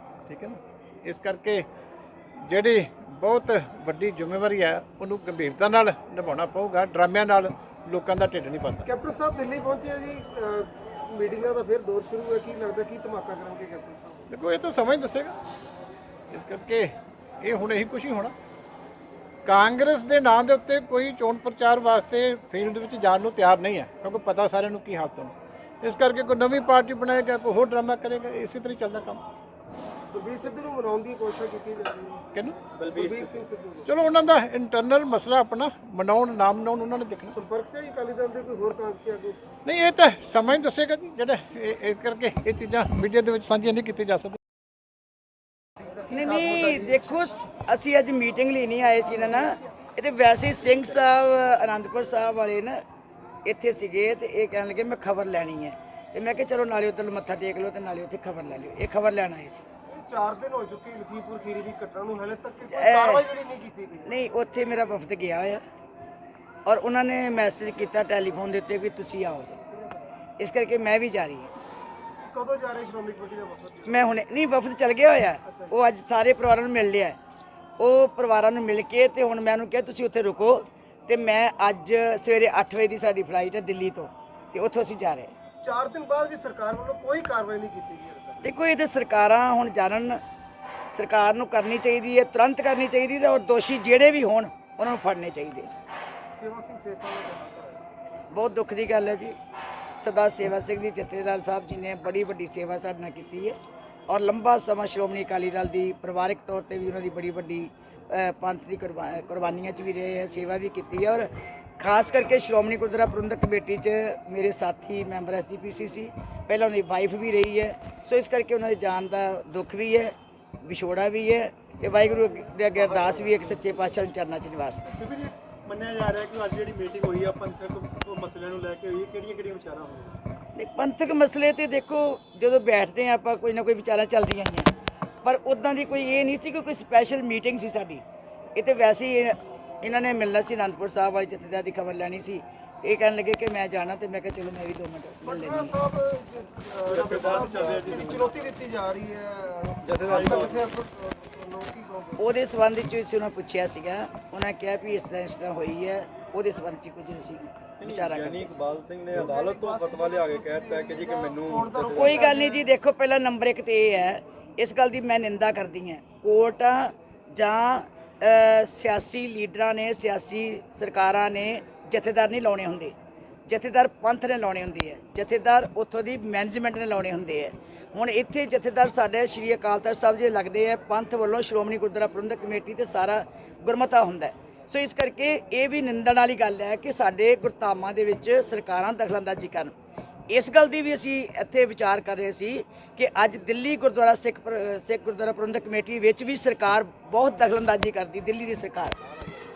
S3: ਠੀਕ ਹੈ ਨਾ। ਇਸ ਕਰਕੇ ਜਿਹੜੀ ਬਹੁਤ ਵੱਡੀ ਜ਼ਿੰਮੇਵਾਰੀ ਹੈ ਉਹਨੂੰ ਗੰਭੀਰਤਾ ਨਾਲ ਨਿਭਾਉਣਾ ਪਊਗਾ। ਡਰਾਮਿਆਂ ਨਾਲ ਲੋਕਾਂ ਦਾ ਢਿੱਡ ਨਹੀਂ ਭਰਦਾ।
S4: ਕੈਪਟਨ ਸਾਹਿਬ ਦਿੱਲੀ ਪਹੁੰਚੇ ਆ ਜੀ, ਮੀਟਿੰਗਾਂ ਦਾ ਫਿਰ ਦੌਰ ਸ਼ੁਰੂ ਹੈ, ਕੀ ਲੱਗਦਾ ਕੀ ਧਮਾਕਾ ਕਰਨਗੇ ਕੈਪਟਨ ਸਾਹਿਬ?
S3: ਦੇਖੋ ਇਹ ਤਾਂ ਸਮਾਂ ਹੀ ਦੱਸੇਗਾ। ਇਸ ਕਰਕੇ ਇਹ ਹੁਣ ਇਹੀ ਕੁਛ ਹੀ ਹੋਣਾ। ਕਾਂਗਰਸ ਦੇ ਨਾਂ ਦੇ ਉੱਤੇ ਕੋਈ ਚੋਣ ਪ੍ਰਚਾਰ ਵਾਸਤੇ ਫੀਲਡ ਵਿੱਚ ਜਾਣ ਨੂੰ ਤਿਆਰ ਨਹੀਂ ਹੈ, ਕਿਉਂਕਿ ਪਤਾ ਸਾਰਿਆਂ ਨੂੰ ਕੀ ਹਾਲਤ ਹੋਣੀ। ਇਸ ਕਰਕੇ ਕੋਈ ਨਵੀਂ ਪਾਰਟੀ ਬਣਾਏਗਾ, ਕੋਈ ਹੋਰ ਡਰਾਮਾ ਕਰੇਗਾ, ਇਸੇ ਤਰ੍ਹਾਂ ਹੀ ਚੱਲਦਾ ਕੰਮ।
S4: ਬਲਬੀਰ ਸਿੱਧੂ ਨੂੰ ਮਨਾਉਣ ਦੀ ਕੋਸ਼ਿਸ਼ ਕੀਤੀ ਜਾ ਰਹੀ ਹੈ।
S3: ਕਿਹਨੂੰ?
S4: ਬਲਬੀਰ ਸਿੰਘ ਸਿੱਧੂ ਨੂੰ।
S3: ਚਲੋ ਉਹਨਾਂ ਦਾ ਇੰਟਰਨਲ ਮਸਲਾ ਆਪਣਾ, ਮਨਾਉਣ ਨਾ ਮਨਾਉਣ ਉਹਨਾਂ ਨੇ ਦੇਖਣਾ।
S4: ਸੰਪਰਕ ਸੇ ਅਕਾਲੀ ਦਲ ਦੇ ਕੋਈ ਹੋਰ ਕਾਂਗਰਸੀ ਆਗੂ?
S3: ਨਹੀਂ, ਇਹ ਤਾਂ ਸਮਾਂ ਹੀ ਦੱਸੇਗਾ ਜੀ। ਜਿਹੜਾ ਇਹ ਕਰਕੇ ਇਹ ਚੀਜ਼ਾਂ ਮੀਡੀਆ ਦੇ ਵਿੱਚ ਸਾਂਝੀਆਂ ਨਹੀਂ ਕੀਤੀਆਂ ਜਾ ਸਕਦੀਆਂ।
S6: ਨਹੀਂ ਦੇਖੋ, ਅਸੀਂ ਅੱਜ ਮੀਟਿੰਗ ਲਈ ਨਹੀਂ ਆਏ ਸੀ ਨਾ, ਇਹ ਤੇ ਵੈਸੇ ਹੀ ਸਿੰਘ ਸਾਹਿਬ ਅਨੰਦਪੁਰ ਸਾਹਿਬ ਵਾਲੇ ਨਾ ਇੱਥੇ ਸੀਗੇ, ਤੇ ਇਹ ਕਹਿਣ ਲੱਗੇ ਮੈਂ ਖਬਰ ਲੈਣੀ ਹੈ, ਤੇ ਮੈਂ ਕਿਹਾ ਚਲੋ ਨਾਲੇ ਉੱਧਰ ਮੱਥਾ ਟੇਕ ਲਓ ਤੇ ਨਾਲੇ ਉੱਥੇ ਖਬਰ ਲੈ ਲਿਓ। ਇਹ ਖਬਰ ਲੈਣ ਆਏ ਸੀ।
S4: 4 ਦਿਨ ਹੋ ਚੁੱਕੇ ਲਖੀਮਪੁਰ ਖੀਰੀ ਦੀ ਘਟਨਾ ਨੂੰ, ਹਲੇ ਤੱਕ ਕੋਈ ਕਾਰਵਾਈ ਜਿਹੜੀ ਨਹੀਂ ਕੀਤੀ ਗਈ।
S6: ਨਹੀਂ, ਉੱਥੇ ਮੇਰਾ ਵਫਦ ਗਿਆ ਹੋਇਆ, ਔਰ ਉਹਨਾਂ ਨੇ ਮੈਸੇਜ ਕੀਤਾ ਟੈਲੀਫੋਨ ਦੇ ਉੱਤੇ ਵੀ ਤੁਸੀਂ ਆਓ, ਇਸ ਕਰਕੇ ਮੈਂ ਵੀ ਜਾ ਰਹੀ ਹਾਂ।
S4: ਕਦੋਂ ਜਾ ਰਹੇ ਸ਼੍ਰੋਮਣੀ ਕਮੇਟੀ ਦਾ ਵਫਦ?
S6: ਮੈਂ ਹੁਣੇ ਨਹੀਂ, ਵਫਦ ਚਲ ਗਿਆ ਹੋਇਆ, ਉਹ ਅੱਜ ਸਾਰੇ ਪਰਿਵਾਰਾਂ ਨੂੰ ਮਿਲ ਲਿਆ। ਉਹ ਪਰਿਵਾਰਾਂ ਨੂੰ ਮਿਲ ਕੇ ਤੇ ਹੁਣ ਮੈਂ ਉਹਨੂੰ ਕਿਹਾ ਤੁਸੀਂ ਉੱਥੇ ਰੁਕੋ, ਤੇ ਮੈਂ ਅੱਜ ਸਵੇਰੇ 8 ਵਜੇ ਦੀ ਸਾਡੀ ਫਲਾਈਟ ਹੈ ਦਿੱਲੀ ਤੋਂ, ਤੇ ਉੱਥੋਂ ਅਸੀਂ ਜਾ ਰਹੇ ਹਾਂ।
S4: 4 ਦਿਨ ਬਾਅਦ ਵੀ ਸਰਕਾਰ ਵੱਲੋਂ ਕੋਈ ਕਾਰਵਾਈ ਨਹੀਂ ਕੀਤੀ ਗਈ।
S6: ਦੇਖੋ, ਇਹ ਤਾਂ ਸਰਕਾਰਾਂ ਹੁਣ ਜਾਣਨ, ਸਰਕਾਰ ਨੂੰ ਕਰਨੀ ਚਾਹੀਦੀ ਹੈ, ਤੁਰੰਤ ਕਰਨੀ ਚਾਹੀਦੀ ਹੈ, ਔਰ ਦੋਸ਼ੀ ਜਿਹੜੇ ਵੀ ਹੋਣ ਉਹਨਾਂ ਨੂੰ ਫੜਨੇ ਚਾਹੀਦੇ।
S4: ਸੇਵਾ ਸਿੰਘ ਸੇਖਾਂ ਦਾ
S6: ਬਹੁਤ ਦੁੱਖ ਦੀ ਗੱਲ ਹੈ ਜੀ। ਸਰਦਾਰ ਸੇਵਾ ਸਿੰਘ ਜੀ ਜਥੇਦਾਰ ਸਾਹਿਬ ਜੀ ਨੇ ਬੜੀ ਵੱਡੀ ਸੇਵਾ ਸਾਡੇ ਨਾਲ ਕੀਤੀ ਹੈ, ਔਰ ਲੰਬਾ ਸਮਾਂ ਸ਼੍ਰੋਮਣੀ ਅਕਾਲੀ ਦਲ ਦੀ ਪਰਿਵਾਰਕ ਤੌਰ ਤੇ ਵੀ ਉਹਨਾਂ ਦੀ ਬੜੀ ਵੱਡੀ ਪੰਥ ਦੀ ਕੁਰਬਾਨੀਆਂ 'ਚ ਵੀ ਰਹੇ ਹੈ, ਸੇਵਾ ਵੀ ਕੀਤੀ ਹੈ। ਔਰ ਖਾਸ ਕਰਕੇ ਸ਼੍ਰੋਮਣੀ ਗੁਰਦੁਆਰਾ ਪ੍ਰਬੰਧਕ ਕਮੇਟੀ 'ਚ ਮੇਰੇ ਸਾਥੀ ਮੈਂਬਰ SGPC ਸੀ, ਪਹਿਲਾਂ ਉਹਨਾਂ ਦੀ ਵਾਈਫ ਵੀ ਰਹੀ ਹੈ, ਸੋ ਇਸ ਕਰਕੇ ਉਹਨਾਂ ਦੀ ਜਾਨ ਦਾ ਦੁੱਖ ਵੀ ਹੈ, ਵਿਛੋੜਾ ਵੀ ਹੈ, ਤੇ ਵਾਹਿਗੁਰੂ ਦੇ ਅੱਗੇ ਅਰਦਾਸ ਵੀ ਹੈ ਕਿ ਸੱਚੇ ਪਾਤਸ਼ਾਹ ਨੂੰ ਚਰਨਾਂ 'ਚ ਨਿਵਾਸ ਦੇਣ।
S7: ਬੀਬੀ ਜੀ, ਮੰਨਿਆ ਜਾ ਰਿਹਾ ਕਿ ਅੱਜ ਜਿਹੜੀ ਮੀਟਿੰਗ ਹੋਈ ਆ ਪੰਥਕ ਮਸਲਿਆਂ ਨੂੰ ਲੈ ਕੇ ਹੋਈ, ਕਿਹੜੀਆਂ ਵਿਚਾਰਾਂ ਹੋਈਆਂ?
S6: ਨਹੀਂ, ਪੰਥਕ ਮਸਲੇ ਤੇ ਦੇਖੋ ਜਦੋਂ ਬੈਠਦੇ ਹਾਂ ਆਪਾਂ ਕੋਈ ਨਾ ਕੋਈ ਵਿਚਾਰਾਂ ਚੱਲਦੀਆਂ ਹੀ ਆ, ਪਰ ਉੱਦਾਂ ਦੀ ਕੋਈ ਇਹ ਨਹੀਂ ਸੀ ਕਿ ਕੋਈ ਸਪੈਸ਼ਲ ਮੀਟਿੰਗ ਸੀ ਸਾਡੀ। ਇਹ ਤੇ ਵੈਸੇ ਹੀ ਇਹਨਾਂ ਨੇ ਮਿਲਣਾ ਸੀ, ਅਨੰਦਪੁਰ ਸਾਹਿਬ ਵਾਲੇ ਜਥੇਦਾਰ ਦੀ ਖਬਰ ਲੈਣੀ ਸੀ, ਤੇ ਇਹ ਕਹਿਣ ਲੱਗੇ ਕਿ ਮੈਂ ਜਾਣਾ, ਤੇ ਮੈਂ ਕਿਹਾ ਚਲੋ ਮੈਂ ਵੀ 2 ਮਿੰਟ ਮਿਲ ਲੈਂਦੀ ਹਾਂ।
S4: ਚੁਣੌਤੀ ਦਿੱਤੀ ਜਾ ਰਹੀ ਹੈ ਜਥੇਦਾਰ
S6: ਉਹਦੇ ਸੰਬੰਧ ਵਿੱਚ ਅਸੀਂ ਉਹਨਾਂ ਪੁੱਛਿਆ ਸੀਗਾ, ਉਹਨਾਂ ਕਿਹਾ ਵੀ ਇਸ ਤਰ੍ਹਾਂ ਹੋਈ ਹੈ, ਉਹਦੇ ਸੰਬੰਧ 'ਚ ਕੁਝ ਅਸੀਂ ਵਿਚਾਰਾ ਕਰਦੇ ਸੀ।
S8: ਇਕਬਾਲ ਸਿੰਘ ਨੇ ਅਦਾਲਤ ਤੋਂ ਫਤਵਾ ਲਿਆ ਕੇ ਕਹਿ ਦਿੱਤਾ ਕਿ ਜੀ ਕਿ ਮੈਨੂੰ
S6: ਕੋਈ ਗੱਲ ਨਹੀਂ ਜੀ, ਦੇਖੋ ਪਹਿਲਾਂ ਨੰਬਰ 1 ਤੇ ਇਹ ਹੈ, ਇਸ ਗੱਲ ਦੀ ਮੈਂ ਨਿੰਦਾ ਕਰਦੀ ਹਾਂ, ਕੋਰਟਾਂ ਜਾਂ ਸਿਆਸੀ ਲੀਡਰਾਂ ਨੇ, ਸਿਆਸੀ ਸਰਕਾਰਾਂ ਨੇ ਜਥੇਦਾਰ ਨਹੀਂ ਲਾਉਣੇ ਹੁੰਦੇ, ਜਥੇਦਾਰ ਪੰਥ ਨੇ ਲਾਉਣੇ ਹੁੰਦੇ ਹੈ, ਜਥੇਦਾਰ ਉੱਥੋਂ ਦੀ ਮੈਨੇਜਮੈਂਟ ਨੇ ਲਾਉਣੇ ਹੁੰਦੇ ਹੈ। ਹੁਣ ਇੱਥੇ ਜਥੇਦਾਰ ਸਾਡੇ ਸ਼੍ਰੀ ਅਕਾਲ ਤਖਤ ਸਾਹਿਬ ਜੀ ਲੱਗਦੇ ਹੈ, ਪੰਥ ਵੱਲੋਂ ਸ਼੍ਰੋਮਣੀ ਗੁਰਦੁਆਰਾ ਪ੍ਰਬੰਧਕ ਕਮੇਟੀ ਤੇ ਸਾਰਾ ਗੁਰਮਤਾ ਹੁੰਦਾ ਹੈ। ਸੋ ਇਸ ਕਰਕੇ ਇਹ ਵੀ ਨਿੰਦਣ ਵਾਲੀ ਗੱਲ ਹੈ ਕਿ ਸਾਡੇ ਗੁਰਧਾਮਾਂ ਦੇ ਵਿੱਚ ਸਰਕਾਰਾਂ ਦਖਲਅੰਦਾਜ਼ੀ ਕਰਨ। ਇਸ ਗੱਲ ਦੀ ਵੀ ਅਸੀਂ ਇੱਥੇ ਵਿਚਾਰ ਕਰ ਰਹੇ ਸੀ ਕਿ ਅੱਜ ਦਿੱਲੀ ਗੁਰਦੁਆਰਾ ਸਿੱਖ ਗੁਰਦੁਆਰਾ ਪ੍ਰਬੰਧਕ ਕਮੇਟੀ ਵਿੱਚ ਵੀ ਸਰਕਾਰ ਬਹੁਤ ਦਖਲਅੰਦਾਜ਼ੀ ਕਰਦੀ, ਦਿੱਲੀ ਦੀ ਸਰਕਾਰ,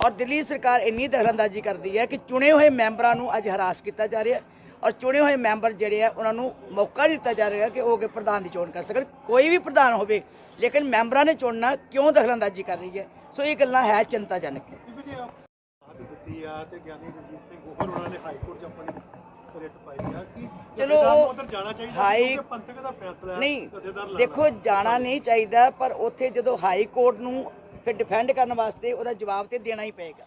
S6: ਔਰ ਦਿੱਲੀ ਸਰਕਾਰ ਇੰਨੀ ਦਖਲਅੰਦਾਜ਼ੀ ਕਰਦੀ ਹੈ ਕਿ ਚੁਣੇ ਹੋਏ ਮੈਂਬਰਾਂ ਨੂੰ ਅੱਜ ਹਰਾਸ ਕੀਤਾ ਜਾ ਰਿਹਾ, ਔਰ ਚੁਣੇ ਹੋਏ ਮੈਂਬਰ ਜਿਹੜੇ ਆ ਉਹਨਾਂ ਨੂੰ ਮੌਕਾ ਦਿੱਤਾ ਜਾ ਰਿਹਾ ਕਿ ਉਹ ਪ੍ਰਧਾਨ ਦੀ ਚੋਣ ਕਰ ਸਕਣ। ਕੋਈ ਵੀ ਪ੍ਰਧਾਨ ਹੋਵੇ, ਲੇਕਿਨ ਮੈਂਬਰਾਂ ਨੇ ਚੁਣਨਾ ਕਿਉਂ ਦਖਲਅੰਦਾਜ਼ੀ ਕਰ ਰਹੀ ਹੈ। ਸੋ ਇਹ ਗੱਲਾਂ ਹੈ ਚਿੰਤਾਜਨਕ ਹੈ।
S7: ਦਿੱਤੀ ਆ ਤੇ ਗਿਆਨੀ ਰਣਜੀਤ ਸਿੰਘ ਹੋਰ ਉਹਨਾਂ ਨੇ ਹਾਈ ਕੋਰਟ 'ਚ ਆਪਣੀ ਰਿਟ ਪਾਈ ਆ ਕਿ
S6: ਚਲੋ ਉਹ
S7: ਉੱਧਰ ਜਾਣਾ ਚਾਹੀਦਾ
S6: ਹਾਈ
S7: ਕਿਉਂਕਿ ਪੰਥਕ ਦਾ ਫੈਸਲਾ ਹੈ,
S6: ਨਹੀਂ,
S7: ਜਥੇਦਾਰ ਲਾ
S6: ਦੇਖੋ ਜਾਣਾ ਨਹੀਂ ਚਾਹੀਦਾ, ਪਰ ਉੱਥੇ ਜਦੋਂ ਹਾਈ ਕੋਰਟ ਨੂੰ ਫਿਰ ਡਿਫੈਂਡ ਕਰਨ ਵਾਸਤੇ ਉਹਦਾ ਜਵਾਬ ਤੇ ਦੇਣਾ ਹੀ ਪਏਗਾ।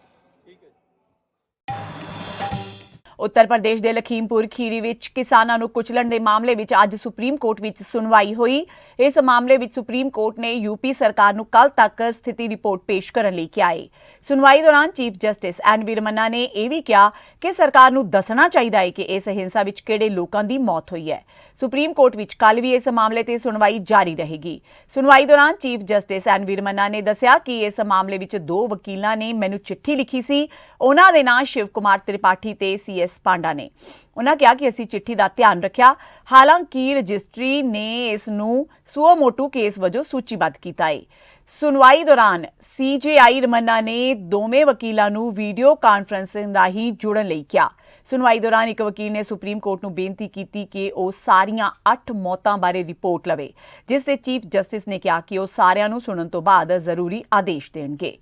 S1: ਉੱਤਰ ਪ੍ਰਦੇਸ਼ ਦੇ ਲਖੀਮਪੁਰ ਖੀਰੀ ਵਿੱਚ ਕਿਸਾਨਾਂ ਨੂੰ ਕੁਚਲਣ ਦੇ ਮਾਮਲੇ ਵਿੱਚ ਅੱਜ ਸੁਪਰੀਮ ਕੋਰਟ ਵਿੱਚ ਸੁਣਵਾਈ ਹੋਈ। ਇਸ ਮਾਮਲੇ ਵਿੱਚ ਸੁਪਰੀਮ ਕੋਰਟ ਨੇ ਯੂਪੀ ਸਰਕਾਰ ਨੂੰ ਕੱਲ ਤੱਕ ਸਥਿਤੀ ਰਿਪੋਰਟ ਪੇਸ਼ ਕਰਨ ਲਈ ਕਿਹਾ ਹੈ। ਸੁਣਵਾਈ ਦੌਰਾਨ ਚੀਫ ਜਸਟਿਸ ਐਨ.ਵੀ. ਰਮੰਨਾ ਨੇ ਇਹ ਵੀ ਕਿਹਾ ਕਿ ਸਰਕਾਰ ਨੂੰ ਦੱਸਣਾ ਚਾਹੀਦਾ ਹੈ ਕਿ ਇਸ ਹਿੰਸਾ ਵਿੱਚ ਕਿਹੜੇ ਲੋਕਾਂ ਦੀ ਮੌਤ ਹੋਈ ਹੈ। ਸੁਪਰੀਮ ਕੋਰਟ ਵਿੱਚ ਕੱਲ ਵੀ ਇਸ ਮਾਮਲੇ ਤੇ ਸੁਣਵਾਈ ਜਾਰੀ ਰਹੇਗੀ। ਸੁਣਵਾਈ ਦੌਰਾਨ ਚੀਫ ਜਸਟਿਸ ਐਨ.ਵੀ. ਰਮੰਨਾ ਨੇ ਦੱਸਿਆ ਕਿ ਇਸ ਮਾਮਲੇ ਵਿੱਚ 2 ਵਕੀਲਾਂ ਨੇ ਮੈਨੂੰ ਚਿੱਠੀ ਲਿਖੀ ਸੀ। ਉਹਨਾਂ ਦੇ ਨਾਂ ਸ਼ਿਵ ਕੁਮਾਰ ਤ੍ਰਿਪਾਠੀ ਤੇ CS ਪਾਂਡਾ ਨੇ। ਉਹਨਾਂ ਕਿਹਾ ਕਿ ਅਸੀਂ ਚਿੱਠੀ ਦਾ ਧਿਆਨ ਰੱਖਿਆ, ਹਾਲਾਂਕਿ ਰਜਿਸਟਰੀ ਨੇ ਇਸ ਨੂੰ ਸੁਓ ਮੋਟੂ ਕੇਸ ਵਜੋਂ ਸੂਚੀਬੱਧ ਕੀਤਾ ਹੈ। ਸੁਣਵਾਈ ਦੌਰਾਨ CJI ਰਮੰਨਾ ਨੇ ਦੋਵੇਂ ਵਕੀਲਾਂ ਨੂੰ ਵੀਡੀਓ ਕਾਨਫਰੰਸਿੰਗ ਰਾਹੀਂ ਜੁੜਨ ਲਈ ਕਿਹਾ। ਸੁਣਵਾਈ ਦੌਰਾਨ ਇੱਕ ਵਕੀਲ ਨੇ ਸੁਪਰੀਮ ਕੋਰਟ ਨੂੰ ਬੇਨਤੀ ਕੀਤੀ ਕਿ ਉਹ ਸਾਰੀਆਂ 8 ਮੌਤਾਂ ਬਾਰੇ ਰਿਪੋਰਟ ਲਵੇ, ਜਿਸ ਤੇ ਚੀਫ ਜਸਟਿਸ ਨੇ ਕਿਹਾ ਕਿ ਉਹ ਸਾਰਿਆਂ ਨੂੰ ਸੁਣਨ ਤੋਂ ਬਾਅਦ ਜ਼ਰੂਰੀ ਆਦੇਸ਼ ਦੇਣਗੇ।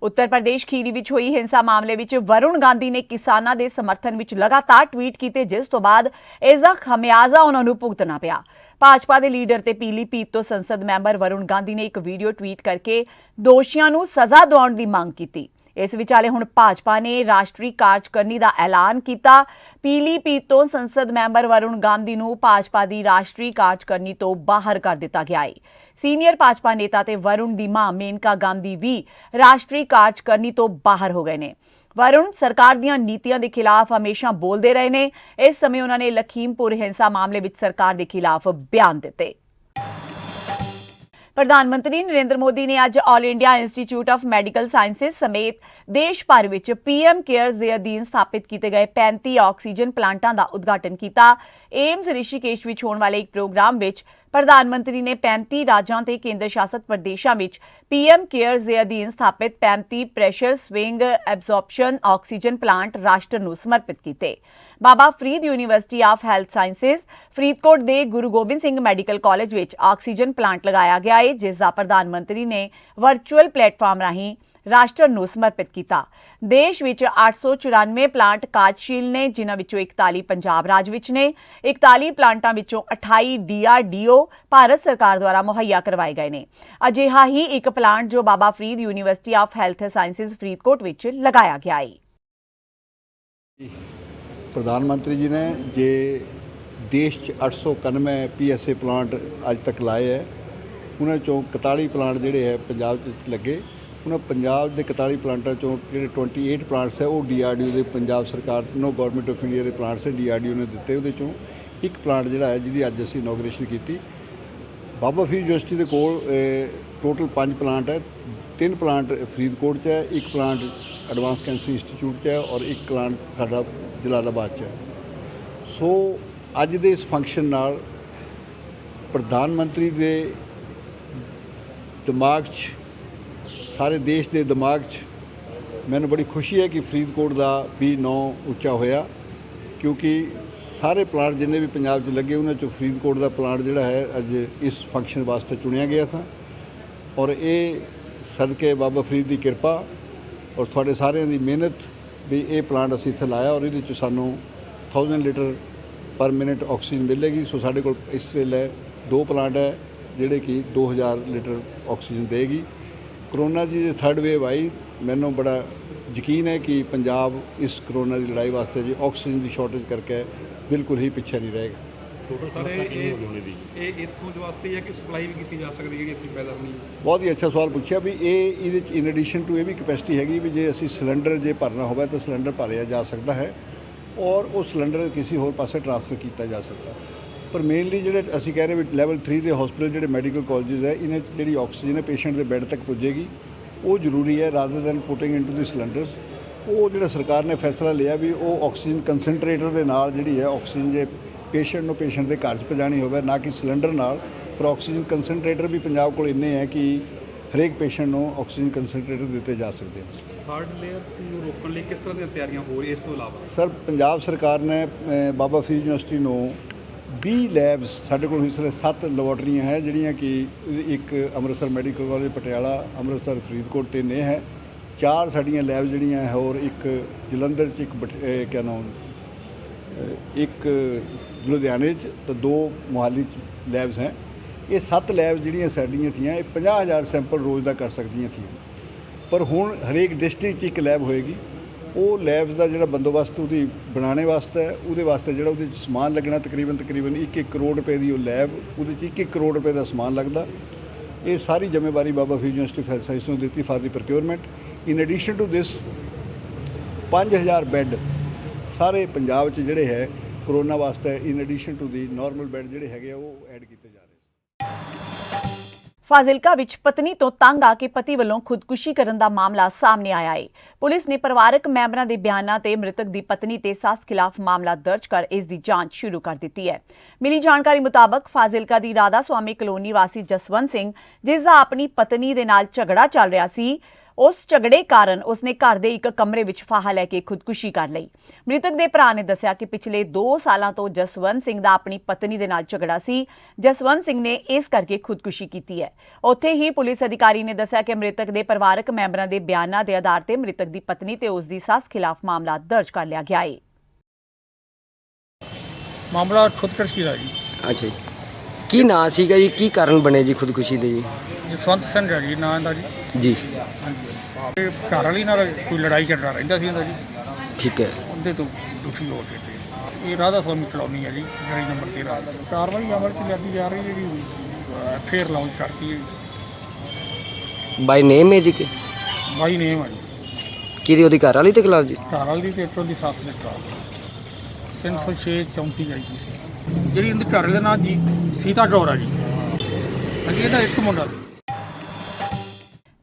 S1: ਉੱਤਰ ਪ੍ਰਦੇਸ਼ ਖੀਰੀ ਵਿੱਚ ਹੋਈ ਹਿੰਸਾ ਮਾਮਲੇ ਵਿੱਚ ਵਰੁਣ ਗਾਂਧੀ ਨੇ ਕਿਸਾਨਾਂ ਦੇ ਸਮਰਥਨ ਵਿੱਚ ਲਗਾਤਾਰ ਟਵੀਟ ਕੀਤੇ, ਜਿਸ ਤੋਂ ਬਾਅਦ ਇਸ ਦਾ ਖਮਿਆਜ਼ਾ ਉਹਨਾਂ ਨੂੰ ਭੁਗਤਣਾ ਪਿਆ। ਭਾਜਪਾ ਦੇ ਲੀਡਰ ਤੇ ਪੀਲੀਭੀਤ ਤੋਂ ਸੰਸਦ ਮੈਂਬਰ ਵਰੁਣ ਗਾਂਧੀ ਨੇ ਇੱਕ ਵੀਡੀਓ ਟਵੀਟ ਕਰਕੇ ਦੋਸ਼ੀਆਂ ਨੂੰ ਸਜ਼ਾ ਦਿਵਾਉਣ ਦੀ ਮੰਗ ਕੀਤੀ। ਇਸ ਵਿਚਾਲੇ ਹੁਣ ਭਾਜਪਾ ਨੇ ਰਾਸ਼ਟਰੀ ਕਾਰਜਕਾਰਨੀ ਦਾ ਐਲਾਨ ਕੀਤਾ। ਪੀਲੀਭੀਤ ਤੋਂ ਸੰਸਦ ਮੈਂਬਰ ਵਰੁਣ ਗਾਂਧੀ ਨੂੰ ਭਾਜਪਾ ਦੀ ਰਾਸ਼ਟਰੀ ਕਾਰਜਕਾਰਨੀ ਤੋਂ ਬਾਹਰ ਕਰ ਦਿੱਤਾ ਗਿਆ ਹੈ। ਸੀਨੀਅਰ ਭਾਜਪਾ ਨੇਤਾ ਤੇ ਵਰੁਣ ਦੀ ਮਾਂ ਮੇਨਕਾ ਗਾਂਧੀ ਵੀ ਰਾਸ਼ਟਰੀ ਕਾਰਜਕਾਰਨੀ ਤੋਂ ਬਾਹਰ ਹੋ ਗਏ ਨੇ। ਵਰੁਣ ਸਰਕਾਰ ਦੀਆਂ ਨੀਤੀਆਂ ਦੇ ਖਿਲਾਫ ਹਮੇਸ਼ਾ ਬੋਲਦੇ ਰਹੇ ਨੇ। ਇਸ ਸਮੇਂ ਉਹਨਾਂ ਨੇ ਲਖੀਮਪੁਰ ਹਿੰਸਾ ਮਾਮਲੇ ਵਿੱਚ ਸਰਕਾਰ ਦੇ ਖਿਲਾਫ ਬਿਆਨ ਦਿੱਤੇ। ਪ੍ਰਧਾਨ ਮੰਤਰੀ ਨਰਿੰਦਰ ਮੋਦੀ ਨੇ ਅੱਜ all India institute of medical sciences ਸਮੇਤ ਦੇਸ਼ ਭਰ ਵਿੱਚ PM ਕੇਅਰਸ ਦੇ ਅਧੀਨ ਸਥਾਪਿਤ ਕੀਤੇ ਗਏ 35 ਆਕਸੀਜਨ ਪਲਾਂਟਾਂ ਦਾ ਉਦਘਾਟਨ ਕੀਤਾ। ਏਮਜ਼ ਰਿਸ਼ੀਕੇਸ਼ ਵਿੱਚ ਹੋਣ ਵਾਲੇ ਇੱਕ ਪ੍ਰੋਗਰਾਮ ਵਿੱਚ ਪ੍ਰਧਾਨ ਮੰਤਰੀ ਨੇ 35 ਰਾਜਾਂ ਤੇ ਕੇਂਦਰ ਸ਼ਾਸਤ ਪ੍ਰਦੇਸ਼ਾਂ ਵਿੱਚ PM ਕੇਅਰਸ ਦੇ ਅਧੀਨ ਸਥਾਪਿਤ 35 pressure swing absorption oxygen plant ਰਾਸ਼ਟਰ ਨੂੰ ਸਮਰਪਿਤ ਕੀਤੇ। Baba Farid university of health sciences Faridkot ਦੇ ਗੁਰੂ ਗੋਬਿੰਦ ਸਿੰਘ ਮੈਡੀਕਲ ਕਾਲਜ ਵਿੱਚ ਆਕਸੀਜਨ ਪਲਾਂਟ ਲਗਾਇਆ ਗਿਆ ਹੈ, ਜਿਸ ਦਾ ਪ੍ਰਧਾਨ ਮੰਤਰੀ ਨੇ ਵਰਚੁਅਲ ਪਲੇਟਫਾਰਮ ਰਾਹੀਂ ਰਾਸ਼ਟਰ ਨੂੰ ਸਮਰਪਿਤ ਕੀਤਾ। ਦੇਸ਼ ਵਿੱਚ 894 ਪਲਾਂਟ ਕਾਰਜਸ਼ੀਲ ਨੇ, ਜਿਨ੍ਹਾਂ ਵਿੱਚੋਂ 41 ਪੰਜਾਬ ਰਾਜ ਵਿੱਚ ਨੇ। 41 ਪਲਾਂਟਾਂ ਵਿੱਚੋਂ 28 DRDO ਭਾਰਤ ਸਰਕਾਰ ਦੁਆਰਾ ਮੁਹੱਈਆ ਕਰਵਾਏ ਗਏ ਨੇ। ਅਜਿਹਾ ਹੀ ਇੱਕ ਪਲਾਂਟ ਜੋ Baba Farid university of health sciences Faridkot ਵਿੱਚ ਲਗਾਇਆ ਗਿਆ ਹੈ।
S9: प्रधान मंत्री जी ने जे देश 891 PSA प्लांट अज तक लाए है, उन्होंने चों 41 प्लांट जोड़े है पंजाब लगे। उन्होंने पंजाब के 41 प्लांटा चों जो 28 प्लांट्स है वो DRDO के पंजाब सरकार नो गौरमेंट ऑफ इंडिया के प्लांट्स है DRDO ने दिते। वो चों एक प्लांट जोड़ा है जिसकी अज असी इनोग्रेशन की। बाबा फरीद यूनिवर्सिटी के कोल टोटल 5 प्लांट है। 3 प्लांट फरीदकोट च है, एक प्लांट एडवांस कैंसर इंस्टीट्यूट च है और एक प्लांट साडा जलालाबाद च है। सो अज दे इस फंक्शन नाल प्रधानमंत्री दे दिमाग च, सारे देश दे दिमाग च मैनूं बड़ी खुशी है कि फरीदकोट का भी नौ उच्चा होया, क्योंकि सारे प्लांट जिन्हें भी पंजाब च लगे उन्होंने चो फरीदकोट का प्लांट जिहड़ा है अज इस फंक्शन वास्ते चुनिया गया था। और ये सदके बाबा फरीद की कृपा और थोड़े सारे की मेहनत भी ये प्लांट असीं इत्थे लाया और ये सानूं 1000 लीटर पर मिनट ऑक्सीजन मिलेगी। सो साडे कोल इस वेले 2 प्लांट है जिहड़े कि 2000 लीटर ऑक्सीजन देगी। करोना की जो 3rd वेव आई, मैनूं बड़ा ਯਕੀਨ ਹੈ ਕਿ ਪੰਜਾਬ ਇਸ ਕਰੋਨਾ ਦੀ ਲੜਾਈ ਵਾਸਤੇ ਜੀ ਆਕਸੀਜਨ ਦੀ ਸ਼ਾਰਟੇਜ ਕਰਕੇ ਬਿਲਕੁਲ ਹੀ ਪਿੱਛੇ ਨਹੀਂ ਰਹੇਗਾ।
S10: ਸਰ ਇਹ ਇੱਥੋਂ ਦੇ ਵਾਸਤੇ ਹੈ ਕਿ ਸਪਲਾਈ ਵੀ ਕੀਤੀ ਜਾ ਸਕਦੀ ਜਿਹੜੀ ਇੱਥੇ ਪੈਦਾ ਹੋਣੀ?
S9: ਬਹੁਤ ਹੀ ਅੱਛਾ ਸਵਾਲ ਪੁੱਛਿਆ ਵੀ ਇਹਦੇ 'ਚ ਇਨ ਐਡੀਸ਼ਨ ਟੂ ਇਹ ਵੀ ਕਪੈਸਿਟੀ ਹੈਗੀ ਵੀ ਜੇ ਅਸੀਂ ਸਿਲੰਡਰ ਜੇ ਭਰਨਾ ਹੋਵੇ ਤਾਂ ਸਿਲੰਡਰ ਭਰਿਆ ਜਾ ਸਕਦਾ ਹੈ ਔਰ ਉਹ ਸਿਲੰਡਰ ਕਿਸੇ ਹੋਰ ਪਾਸੇ ਟ੍ਰਾਂਸਫਰ ਕੀਤਾ ਜਾ ਸਕਦਾ। ਪਰ ਮੇਨਲੀ ਜਿਹੜੇ ਅਸੀਂ ਕਹਿ ਰਹੇ ਵੀ ਲੈਵਲ 3 ਦੇ ਹਸਪੀਟਲ ਜਿਹੜੇ ਮੈਡੀਕਲ ਕਾਲਜਿਸ ਹੈ ਇਹਨਾਂ 'ਚ ਜਿਹੜੀ ਆਕਸੀਜਨ ਹੈ ਪੇਸ਼ੈਂਟ ਦੇ ਬੈੱਡ ਤੱਕ ਪੁੱਜੇਗੀ ਉਹ ਜ਼ਰੂਰੀ ਹੈ ਰਾਦਰ ਦੈਨ ਪੁਟਿੰਗ ਇਨਟੂ ਦੀ ਸਿਲੰਡਰਸ। ਉਹ ਜਿਹੜਾ ਸਰਕਾਰ ਨੇ ਫੈਸਲਾ ਲਿਆ ਵੀ ਉਹ ਆਕਸੀਜਨ ਕੰਸਨਟਰੇਟਰ ਦੇ ਨਾਲ ਜਿਹੜੀ ਹੈ ਆਕਸੀਜਨ ਜੇ ਪੇਸ਼ੈਂਟ ਨੂੰ ਪੇਸ਼ੈਂਟ ਦੇ ਘਰ 'ਚ ਪਹੁੰਚਾਉਣੀ ਹੋਵੇ ਨਾ ਕਿ ਸਿਲੰਡਰ ਨਾਲ। ਪਰ ਆਕਸੀਜਨ ਕੰਸਨਟਰੇਟਰ ਵੀ ਪੰਜਾਬ ਕੋਲ ਇੰਨੇ ਹੈ ਕਿ ਹਰੇਕ ਪੇਸ਼ੈਂਟ ਨੂੰ ਆਕਸੀਜਨ ਕੰਸਨਟਰੇਟਰ ਦਿੱਤੇ ਜਾ ਸਕਦੇ ਹਨ।
S10: ਥਰਡ ਲੇਅਰ ਨੂੰ ਰੋਕਣ ਲਈ ਕਿਸ ਤਰ੍ਹਾਂ ਦੀਆਂ ਤਿਆਰੀਆਂ ਹੋ ਰਹੀਆਂ ਇਸ ਤੋਂ ਇਲਾਵਾ?
S9: ਸਰ ਪੰਜਾਬ ਸਰਕਾਰ ਨੇ ਬਾਬਾ ਫਰੀਦ ਯੂਨੀਵਰਸਿਟੀ ਨੂੰ 20 ਲੈਬਸ ਸਾਡੇ ਕੋਲ ਇਸ ਵੇਲੇ 7 ਲੈਬੋਰਟਰੀਆਂ ਹੈ ਜਿਹੜੀਆਂ ਕਿ ਇੱਕ ਅੰਮ੍ਰਿਤਸਰ ਮੈਡੀਕਲ ਕਾਲਜ ਪਟਿਆਲਾ, ਅੰਮ੍ਰਿਤਸਰ ਫਰੀਦਕੋਟ ਤੇ ਨੇ ਹੈ। 4 ਸਾਡੀਆਂ ਲੈਬ ਜਿਹੜੀਆਂ ਹੈ ਔਰ ਇੱਕ ਜਲੰਧਰ 'ਚ ਇੱਕ ਲੁਧਿਆਣੇ 'ਚ ਤਾਂ 2 ਮੋਹਾਲੀ 'ਚ ਲੈਬਸ ਹੈ। ਇਹ 7 ਲੈਬਸ ਜਿਹੜੀਆਂ ਸਾਡੀਆਂ ਥੀਆਂ ਇਹ 50,000 ਸੈਂਪਲ ਰੋਜ਼ ਦਾ ਕਰ ਸਕਦੀਆਂ ਥੀਆਂ। ਪਰ ਹੁਣ ਹਰੇਕ ਡਿਸਟ੍ਰਿਕਟ 'ਚ ਇੱਕ ਲੈਬ ਹੋਏਗੀ। ਉਹ ਲੈਬਸ ਦਾ ਜਿਹੜਾ ਬੰਦੋਬਸਤ ਉਹਦੀ ਬਣਾਉਣੇ ਵਾਸਤੇ ਉਹਦੇ ਵਾਸਤੇ ਜਿਹੜਾ ਉਹਦੇ 'ਚ ਸਮਾਨ ਲੱਗਣਾ ਤਕਰੀਬਨ 1-1 ਕਰੋੜ ਰੁਪਏ ਦੀ ਉਹ ਲੈਬ ਉਹਦੇ 'ਚ 1 ਕਰੋੜ ਰੁਪਏ ਦਾ ਸਮਾਨ ਲੱਗਦਾ। ਇਹ ਸਾਰੀ ਜ਼ਿੰਮੇਵਾਰੀ Baba Farid university health science ਨੂੰ ਦਿੱਤੀ for the procurement. In addition to this 5000 bed ਸਾਰੇ ਪੰਜਾਬ 'ਚ ਜਿਹੜੇ ਹੈ ਕਰੋਨਾ ਵਾਸਤੇ in addition to the normal bed ਜਿਹੜੇ ਹੈਗੇ ਉਹ ਐਡ ਕੀਤੇ ਜਾ ਰਹੇ।
S1: ਫਾਜ਼ਿਲਕਾ ਵਿੱਚ ਪਤਨੀ ਤੋਂ ਤੰਗ ਆ ਕੇ ਪਤੀ ਵੱਲੋਂ ਖੁਦਕੁਸ਼ੀ ਕਰਨ ਦਾ ਮਾਮਲਾ ਸਾਹਮਣੇ ਆਇਆ ਹੈ। ਪੁਲਿਸ ਨੇ ਪਰਿਵਾਰਕ ਮੈਂਬਰਾਂ ਦੇ ਬਿਆਨਾਂ ਤੇ ਮ੍ਰਿਤਕ ਦੀ ਪਤਨੀ ਤੇ ਸੱਸ ਖਿਲਾਫ ਮਾਮਲਾ ਦਰਜ ਕਰ ਇਸ ਦੀ ਜਾਂਚ ਸ਼ੁਰੂ ਕਰ ਦਿੱਤੀ ਹੈ। ਮਿਲੀ ਜਾਣਕਾਰੀ ਮੁਤਾਬਕ ਫਾਜ਼ਿਲਕਾ ਦੀ ਰਾਧਾ ਸੁਆਮੀ ਕਲੋਨੀ ਵਾਸੀ ਜਸਵੰਤ ਸਿੰਘ, ਜਿਸ ਦਾ ਆਪਣੀ ਪਤਨੀ ਦੇ ਨਾਲ ਝਗੜਾ ਚੱਲ ਰਿਹਾ ਸੀ, ਉਸ ਝਗੜੇ ਕਾਰਨ ਉਸਨੇ ਘਰ ਦੇ ਇੱਕ ਕਮਰੇ ਵਿੱਚ ਫਾਹਾ ਲੈ ਕੇ ਖੁਦਕੁਸ਼ੀ ਕਰ ਲਈ। ਮ੍ਰਿਤਕ ਦੇ ਭਰਾ ਨੇ ਦੱਸਿਆ ਕਿ ਪਿਛਲੇ 2 ਸਾਲਾਂ ਤੋਂ ਜਸਵੰਤ ਸਿੰਘ ਦਾ ਆਪਣੀ ਪਤਨੀ ਦੇ ਨਾਲ ਝਗੜਾ ਸੀ। ਜਸਵੰਤ ਸਿੰਘ ਨੇ ਇਸ ਕਰਕੇ ਖੁਦਕੁਸ਼ੀ ਕੀਤੀ ਹੈ। ਉੱਥੇ ਹੀ ਪੁਲਿਸ ਅਧਿਕਾਰੀ ਨੇ ਦੱਸਿਆ ਕਿ ਮ੍ਰਿਤਕ ਦੇ ਪਰਿਵਾਰਕ ਮੈਂਬਰਾਂ ਦੇ ਬਿਆਨਾਂ ਦੇ ਆਧਾਰ ਤੇ ਮ੍ਰਿਤਕ ਦੀ ਪਤਨੀ ਤੇ ਉਸ ਦੀ ਸੱਸ ਖਿਲਾਫ ਮਾਮਲਾ ਦਰਜ ਕਰ ਲਿਆ ਗਿਆ ਹੈ।
S10: ਮਾਮਲਾ ਖੁਦਕੁਸ਼ੀ ਦਾ ਜੀ।
S11: ਅੱਛਾ ਜੀ, ਕੀ ਨਾਂ ਸੀਗਾ ਜੀ, ਕੀ ਕਾਰਨ ਬਣੇ ਜੀ ਖੁਦਕੁਸ਼ੀ ਦੇ ਜੀ?
S10: ਜਸਵੰਤ ਸਿੰਘ ਹੈ ਜੀ ਨਾਂ ਦਾ ਜੀ।
S11: ਜੀ
S10: ਹਾਂਜੀ, ਘਰ ਵਾਲੀ ਨਾਲ ਕੋਈ ਲੜਾਈ ਝਗੜਾ ਰਹਿੰਦਾ ਸੀ ਉਹਦਾ ਜੀ।
S11: ਠੀਕ ਹੈ।
S10: ਉਹਦੇ ਤੋਂ ਦੁਖੀ ਹੋ ਕੇ ਤੇ ਇਹ ਰਾਧਾ ਸੁਆਮੀ ਕਲੋਨੀ ਹੈ ਜੀ, ਗਲੀ ਨੰਬਰ 13। ਕਾਰਵਾਈ ਅਮਲ 'ਚ ਲਿਆਂਦੀ ਜਾ ਰਹੀ ਹੈ ਜਿਹੜੀ ਫੇਰ ਲਾਉਂਚ ਕਰਤੀ ਹੈ।
S11: ਬਾਈ ਨੇਮ ਹੈ ਜੀ ਕਿ
S10: ਬਾਈ ਨੇਮ ਹੈ ਜੀ।
S11: ਕਿਹਦੀ ਉਹਦੀ ਘਰ ਵਾਲੀ ਦੇ ਖਿਲਾਫ ਜੀ?
S10: ਘਰ ਵਾਲੀ ਦੀ ਤੇ ਇੱਥੋਂ ਦੀ ਸੱਸ ਦੇ ਖਿਲਾਫ 306-34 ਆਈ ਜੀ। ਜਿਹੜੀ ਉਹਦੇ ਘਰ ਵਾਲੇ ਦਾ ਨਾਂ ਜੀ ਸੀਤਾ ਕੌਰ ਆ ਜੀ। ਹਾਂਜੀ, ਇਹਦਾ ਇੱਕ ਮੁੰਡਾ ਸੀ।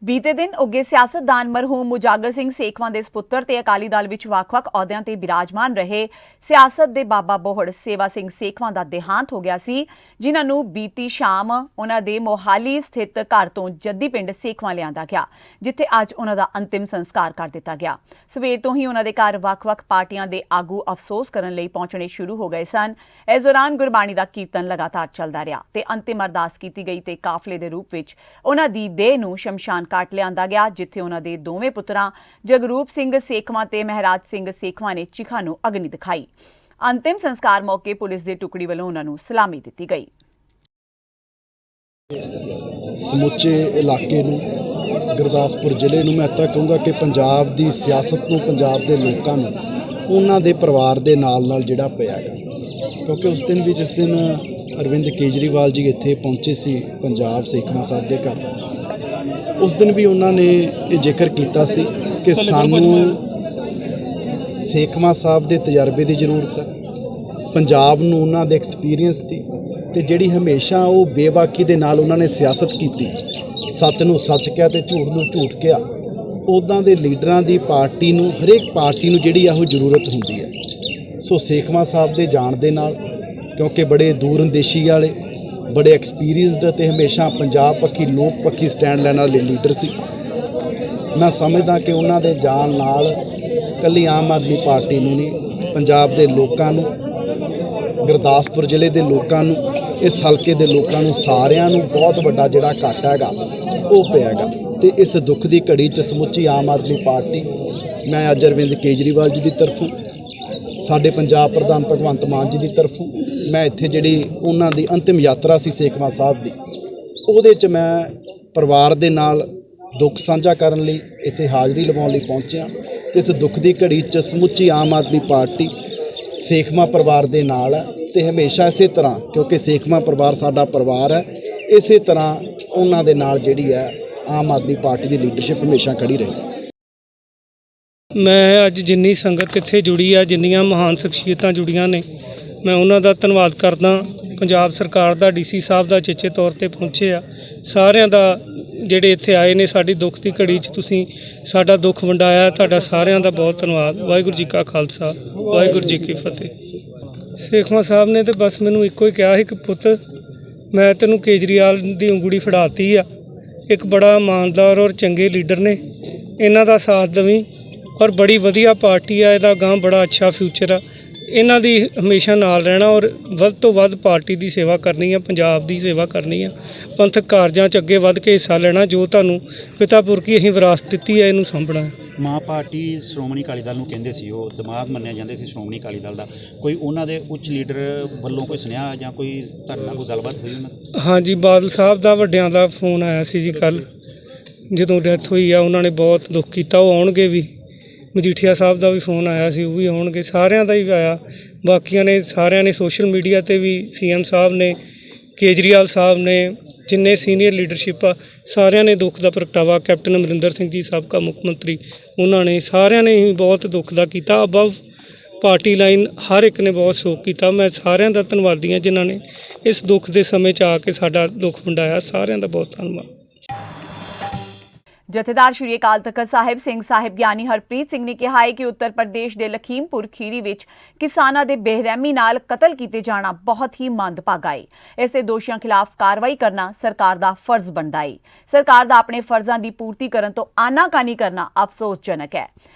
S1: ਬੀਤੇ ਦਿਨ ਉੱਗੇ ਸਿਆਸਤਦਾਨ ਮਰਹੂਮ ਮੁਜਾਗਰ ਸਿੰਘ ਸੇਖਵਾਂ ਦੇ ਸਪੁੱਤਰ ਤੇ ਅਕਾਲੀ ਦਲ ਵਿੱਚ ਵੱਖ-ਵੱਖ ਅਹੁਦਿਆਂ ਤੇ ਬਿਰਾਜਮਾਨ ਰਹੇ ਸਿਆਸਤ ਦੇ ਬਾਬਾ ਬੋਹੜ ਸੇਵਾ ਸਿੰਘ ਸੇਖਵਾਂ ਦਾ ਦੇਹਾਂਤ ਹੋ ਗਿਆ ਸੀ, ਜਿਨ੍ਹਾਂ ਨੂੰ ਬੀਤੀ ਸ਼ਾਮ ਉਹਨਾਂ ਦੇ ਮੋਹਾਲੀ ਸਥਿਤ ਘਰ ਤੋਂ ਜੱਦੀ ਪਿੰਡ ਸੇਖਵਾਂ ਲਿਆਂਦਾ ਗਿਆ, ਜਿੱਥੇ ਅੱਜ ਉਹਨਾਂ ਦਾ ਅੰਤਿਮ ਸੰਸਕਾਰ ਕਰ ਦਿੱਤਾ ਗਿਆ। ਸਵੇਰ ਤੋਂ ਹੀ ਉਹਨਾਂ ਦੇ ਘਰ ਵੱਖ-ਵੱਖ ਪਾਰਟੀਆਂ ਦੇ ਆਗੂ ਅਫਸੋਸ ਕਰਨ ਲਈ ਪਹੁੰਚਣੇ ਸ਼ੁਰੂ ਹੋ ਗਏ ਸਨ। ਇਸ ਦੌਰਾਨ ਗੁਰਬਾਣੀ ਦਾ ਕੀਰਤਨ ਲਗਾਤਾਰ ਚੱਲਦਾ ਰਿਹਾ ਤੇ ਅੰਤਿਮ ਅਰਦਾਸ ਕੀਤੀ ਗਈ ਤੇ ਕਾਫਲੇ ਦੇ ਰੂਪ ਵਿੱਚ ਉਹਨਾਂ ਦੀ ਦੇਹ ਨੂੰ ਸ਼ਮਸ਼ਾਨ ਘਾਟ ਲਿਆਂਦਾ ਗਿਆ, ਜਿੱਥੇ ਉਹਨਾਂ ਦੇ ਦੋਵੇਂ ਪੁੱਤਰਾਂ ਜਗਰੂਪ ਸਿੰਘ ਸੇਖਵਾਂ ਤੇ ਮਹਿਰਾਜ ਸਿੰਘ ਸੇਖਵਾਂ ਨੇ ਚਿਖਾ ਨੂੰ ਅਗਨੀ ਦਿਖਾਈ। ਅੰਤਿਮ ਸੰਸਕਾਰ ਮੌਕੇ ਪੁਲਿਸ ਦੀ ਟੁਕੜੀ ਵੱਲੋਂ ਉਹਨਾਂ ਨੂੰ ਸਲਾਮੀ ਦਿੱਤੀ ਗਈ।
S12: ਸਮੁੱਚੇ ਇਲਾਕੇ ਨੂੰ, ਗੁਰਦਾਸਪੁਰ ਜ਼ਿਲ੍ਹੇ ਨੂੰ ਮੈਂ ਤਾਂ ਕਹੂੰਗਾ ਕਿ ਪੰਜਾਬ ਦੀ ਸਿਆਸਤ ਨੂੰ, ਪੰਜਾਬ ਦੇ ਲੋਕਾਂ ਨੂੰ ਉਹਨਾਂ ਦੇ ਪਰਿਵਾਰ ਦੇ ਨਾਲ ਜਿਹੜਾ ਪਿਆ ਹੈਗਾ, ਕਿਉਂਕਿ ਉਸ ਦਿਨ ਵੀ ਜਿਸ ਦਿਨ ਅਰਵਿੰਦ ਕੇਜਰੀਵਾਲ ਜੀ ਇੱਥੇ ਪਹੁੰਚੇ ਸੀ ਪੰਜਾਬ ਸੇਖਵਾਂ ਸਾਹਿਬ ਦੇ ਘਰ, ਉਸ ਦਿਨ ਵੀ ਉਹਨਾਂ ਨੇ ਇਹ ਜ਼ਿਕਰ ਕੀਤਾ ਸੀ ਕਿ ਸਾਨੂੰ ਸੇਖਵਾਂ ਸਾਹਿਬ ਦੇ ਤਜਰਬੇ ਦੀ ਜ਼ਰੂਰਤ ਹੈ, ਪੰਜਾਬ ਨੂੰ ਉਹਨਾਂ ਦੇ ਐਕਸਪੀਰੀਅੰਸ ਦੀ, ਤੇ ਜਿਹੜੀ ਹਮੇਸ਼ਾ ਉਹ ਬੇਬਾਕੀ ਦੇ ਨਾਲ ਉਹਨਾਂ ਨੇ ਸਿਆਸਤ ਕੀਤੀ, ਸੱਚ ਨੂੰ ਸੱਚ ਕਿਹਾ ਤੇ ਝੂਠ ਨੂੰ ਝੂਠ ਕਿਹਾ, ਉੱਦਾਂ ਦੇ ਲੀਡਰਾਂ ਦੀ ਪਾਰਟੀ ਨੂੰ, ਹਰੇਕ ਪਾਰਟੀ ਨੂੰ ਜਿਹੜੀ ਆ ਉਹ ਜ਼ਰੂਰਤ ਹੁੰਦੀ ਹੈ। ਸੋ ਸੇਖਵਾਂ ਸਾਹਿਬ ਦੇ ਜਾਣ ਦੇ ਨਾਲ, ਕਿਉਂਕਿ ਬੜੇ ਦੂਰਅੰਦੇਸ਼ੀ ਵਾਲੇ, ਬੜੇ ਐਕਸਪੀਰੀਅੰਸਡ ਅਤੇ ਹਮੇਸ਼ਾ ਪੰਜਾਬ ਪੱਖੀ, ਲੋਕ ਪੱਖੀ ਸਟੈਂਡ ਲੈਣ ਵਾਲੇ ਲੀਡਰ ਸੀ। ਮੈਂ ਸਮਝਦਾ ਕਿ ਉਹਨਾਂ ਦੇ ਜਾਣ ਨਾਲ ਇਕੱਲੀ ਆਮ ਆਦਮੀ ਪਾਰਟੀ ਨੂੰ ਨਹੀਂ, ਪੰਜਾਬ ਦੇ ਲੋਕਾਂ ਨੂੰ, ਗੁਰਦਾਸਪੁਰ ਜ਼ਿਲ੍ਹੇ ਦੇ ਲੋਕਾਂ ਨੂੰ, ਇਸ ਹਲਕੇ ਦੇ ਲੋਕਾਂ ਨੂੰ, ਸਾਰਿਆਂ ਨੂੰ ਬਹੁਤ ਵੱਡਾ ਜਿਹੜਾ ਘਾਟਾ ਹੈਗਾ ਉਹ ਪਿਆ ਹੈਗਾ। ਤੇ ਇਸ ਦੁੱਖ ਦੀ ਘੜੀ 'ਚ ਸਮੁੱਚੀ ਆਮ ਆਦਮੀ ਪਾਰਟੀ, ਮੈਂ ਅੱਜ ਅਰਵਿੰਦ ਕੇਜਰੀਵਾਲ ਜੀ ਦੀ ਤਰਫੋਂ, ਸਾਡੇ ਪੰਜਾਬ ਪ੍ਰਧਾਨ ਭਗਵੰਤ ਮਾਨ ਜੀ ਦੀ ਤਰਫੋਂ, ਮੈਂ ਇੱਥੇ ਜਿਹੜੀ ਉਹਨਾਂ ਦੀ ਅੰਤਿਮ ਯਾਤਰਾ ਸੀ ਸੇਖਵਾਂ ਸਾਹਿਬ ਦੀ, ਉਹਦੇ 'ਚ ਮੈਂ ਪਰਿਵਾਰ ਦੇ ਨਾਲ ਦੁੱਖ ਸਾਂਝਾ ਕਰਨ ਲਈ ਇੱਥੇ ਹਾਜ਼ਰੀ ਲਵਾਉਣ ਲਈ ਪਹੁੰਚਿਆ ਤੇ ਇਸ ਦੁੱਖ ਦੀ ਘੜੀ 'ਚ ਸਮੁੱਚੀ ਆਮ ਆਦਮੀ ਪਾਰਟੀ ਸੇਖਵਾਂ ਪਰਿਵਾਰ ਦੇ ਨਾਲ ਹੈ ਤੇ ਹਮੇਸ਼ਾ ਇਸੇ ਤਰ੍ਹਾਂ, ਕਿਉਂਕਿ ਸੇਖਵਾਂ ਪਰਿਵਾਰ ਸਾਡਾ ਪਰਿਵਾਰ ਹੈ, ਇਸੇ ਤਰ੍ਹਾਂ ਉਹਨਾਂ ਦੇ ਨਾਲ ਜਿਹੜੀ ਹੈ ਆਮ ਆਦਮੀ ਪਾਰਟੀ ਦੀ ਲੀਡਰਸ਼ਿਪ ਹਮੇਸ਼ਾ ਖੜੀ ਰਹੇ।
S10: ਮੈਂ ਅੱਜ ਜਿੰਨੀ ਸੰਗਤ ਇੱਥੇ ਜੁੜੀ ਆ, ਜਿੰਨੀਆਂ ਮਹਾਨ ਸ਼ਖਸੀਅਤਾਂ ਜੁੜੀਆਂ ਨੇ, ਮੈਂ ਉਹਨਾਂ ਦਾ ਧੰਨਵਾਦ ਕਰਦਾ। ਪੰਜਾਬ ਸਰਕਾਰ ਦਾ, ਡੀਸੀ ਸਾਹਿਬ ਦਾ ਚੇਚੇ ਤੌਰ ਤੇ ਪਹੁੰਚੇ ਆ, ਸਾਰਿਆਂ ਦਾ ਜਿਹੜੇ ਇੱਥੇ ਆਏ ਨੇ ਸਾਡੀ ਦੁੱਖ ਦੀ ਘੜੀ 'ਚ ਤੁਸੀਂ ਸਾਡਾ ਦੁੱਖ ਵੰਡਾਇਆ, ਤੁਹਾਡਾ ਸਾਰਿਆਂ ਦਾ ਬਹੁਤ ਧੰਨਵਾਦ। ਵਾਹਿਗੁਰੂ ਜੀ ਕਾ ਖਾਲਸਾ, ਵਾਹਿਗੁਰੂ ਜੀ ਕੀ ਫਤਿਹ। ਸੇਖਵਾਂ ਸਾਹਿਬ ਨੇ ਤਾਂ ਬਸ ਮੈਨੂੰ ਇੱਕੋ ਹੀ ਕਿਹਾ ਸੀ ਕਿ ਪੁੱਤ ਮੈਂ ਤੈਨੂੰ ਕੇਜਰੀਵਾਲ ਦੀ ਉਂਗਲੀ ਫੜਾਤੀ ਆ, ਇੱਕ ਬੜਾ ਇਮਾਨਦਾਰ ਔਰ ਚੰਗੇ ਲੀਡਰ ਨੇ, ਇਹਨਾਂ ਦਾ ਸਾਥ ਦੇਵੀਂ ਔਰ ਬੜੀ ਵਧੀਆ ਪਾਰਟੀ ਆ, ਇਹਦਾ ਅਗਾਂਹ ਬੜਾ ਅੱਛਾ ਫਿਊਚਰ ਆ, ਇਹਨਾਂ ਦੀ ਹਮੇਸ਼ਾ ਨਾਲ ਰਹਿਣਾ ਔਰ ਵੱਧ ਤੋਂ ਵੱਧ ਪਾਰਟੀ ਦੀ ਸੇਵਾ ਕਰਨੀ ਆ, ਪੰਜਾਬ ਦੀ ਸੇਵਾ ਕਰਨੀ ਆ, ਪੰਥਕ ਕਾਰਜਾਂ 'ਚ ਅੱਗੇ ਵੱਧ ਕੇ ਹਿੱਸਾ ਲੈਣਾ। ਜੋ ਤੁਹਾਨੂੰ ਪਿਤਾ ਪੁਰਖੀ ਅਸੀਂ ਵਿਰਾਸਤ ਦਿੱਤੀ ਹੈ, ਇਹਨੂੰ ਸਾਂਭਣਾ।
S13: ਮਾਂ ਪਾਰਟੀ ਸ਼੍ਰੋਮਣੀ ਅਕਾਲੀ ਦਲ ਨੂੰ ਕਹਿੰਦੇ ਸੀ, ਉਹ ਦਿਮਾਗ ਮੰਨਿਆ ਜਾਂਦੇ ਸੀ ਸ਼੍ਰੋਮਣੀ ਅਕਾਲੀ ਦਲ ਦਾ, ਕੋਈ ਉਹਨਾਂ ਦੇ ਉੱਚ ਲੀਡਰ ਵੱਲੋਂ ਕੋਈ ਸੁਨੇਹਾ ਜਾਂ ਕੋਈ ਤੁਹਾਡੇ ਨਾਲ ਕੋਈ ਗੱਲਬਾਤ ਹੋਈ ਉਹਨਾਂ ਦੀ?
S10: ਹਾਂਜੀ, ਬਾਦਲ ਸਾਹਿਬ ਦਾ ਵੱਡਿਆਂ ਦਾ ਫੋਨ ਆਇਆ ਸੀ ਜੀ ਕੱਲ੍ਹ, ਜਦੋਂ ਡੈਥ ਹੋਈ ਆ ਉਹਨਾਂ ਨੇ ਬਹੁਤ ਦੁੱਖ ਕੀਤਾ, ਉਹ ਆਉਣਗੇ ਵੀ। ਮਜੀਠੀਆ ਸਾਹਿਬ ਦਾ ਵੀ ਫੋਨ ਆਇਆ ਸੀ, ਉਹ ਵੀ ਆਉਣਗੇ, ਸਾਰਿਆਂ ਦਾ ਹੀ ਆਇਆ। ਬਾਕੀਆਂ ਨੇ ਸਾਰਿਆਂ ਨੇ ਸੋਸ਼ਲ ਮੀਡੀਆ ਤੇ ਵੀ, ਸੀਐਮ ਸਾਹਿਬ ਨੇ, ਕੇਜਰੀਵਾਲ ਸਾਹਿਬ ਨੇ, ਜਿੰਨੇ ਸੀਨੀਅਰ ਲੀਡਰਸ਼ਿਪ ਆ ਸਾਰਿਆਂ ਨੇ ਦੁੱਖ ਦਾ ਪ੍ਰਗਟਾਵਾ, ਕੈਪਟਨ ਅਮਰਿੰਦਰ ਸਿੰਘ ਜੀ ਸਾਬਕਾ ਮੁੱਖ ਮੰਤਰੀ, ਉਹਨਾਂ ਨੇ ਸਾਰਿਆਂ ਨੇ ਹੀ ਬਹੁਤ ਦੁੱਖ ਦਾ ਕੀਤਾ। ਅਬਵ ਪਾਰਟੀ ਲਾਈਨ ਹਰ ਇੱਕ ਨੇ ਬਹੁਤ ਸ਼ੋਕ ਕੀਤਾ। ਮੈਂ ਸਾਰਿਆਂ ਦਾ ਧੰਨਵਾਦੀ ਹਾਂ ਜਿਨ੍ਹਾਂ ਨੇ ਇਸ ਦੁੱਖ ਦੇ ਸਮੇਂ 'ਚ ਆ ਕੇ ਸਾਡਾ ਦੁੱਖ ਵੰਡਾਇਆ, ਸਾਰਿਆਂ ਦਾ ਬਹੁਤ ਧੰਨਵਾਦ।
S1: ਜਥੇਦਾਰ ਸ਼੍ਰੀ ਅਕਾਲ ਤਖਤ ਸਾਹਿਬ ਸਿੰਘ ਸਾਹਿਬ ਗਿਆਨੀ ਹਰਪ੍ਰੀਤ ਸਿੰਘ ਨੇ ਕਿਹਾ ਹੈ ਕਿ ਉੱਤਰ ਪ੍ਰਦੇਸ਼ ਦੇ ਲਖੀਮਪੁਰ ਖੀਰੀ ਵਿੱਚ ਕਿਸਾਨਾਂ ਦੇ ਬੇਰਹਿਮੀ ਨਾਲ ਕਤਲ ਕੀਤੇ ਜਾਣਾ ਬਹੁਤ ਹੀ ਮੰਦਭਾਗਾ ਹੈ। ਇਸ ਦੇ ਦੋਸ਼ੀਆਂ ਖਿਲਾਫ ਕਾਰਵਾਈ ਕਰਨਾ ਸਰਕਾਰ ਦਾ ਫਰਜ਼ ਬਣਦਾ ਹੈ। ਸਰਕਾਰ ਦਾ ਆਪਣੇ ਫਰਜ਼ਾਂ ਦੀ ਪੂਰਤੀ ਕਰਨ ਤੋਂ ਆਨਾਕਾਨੀ ਕਰਨਾ ਅਫਸੋਸਜਨਕ ਹੈ।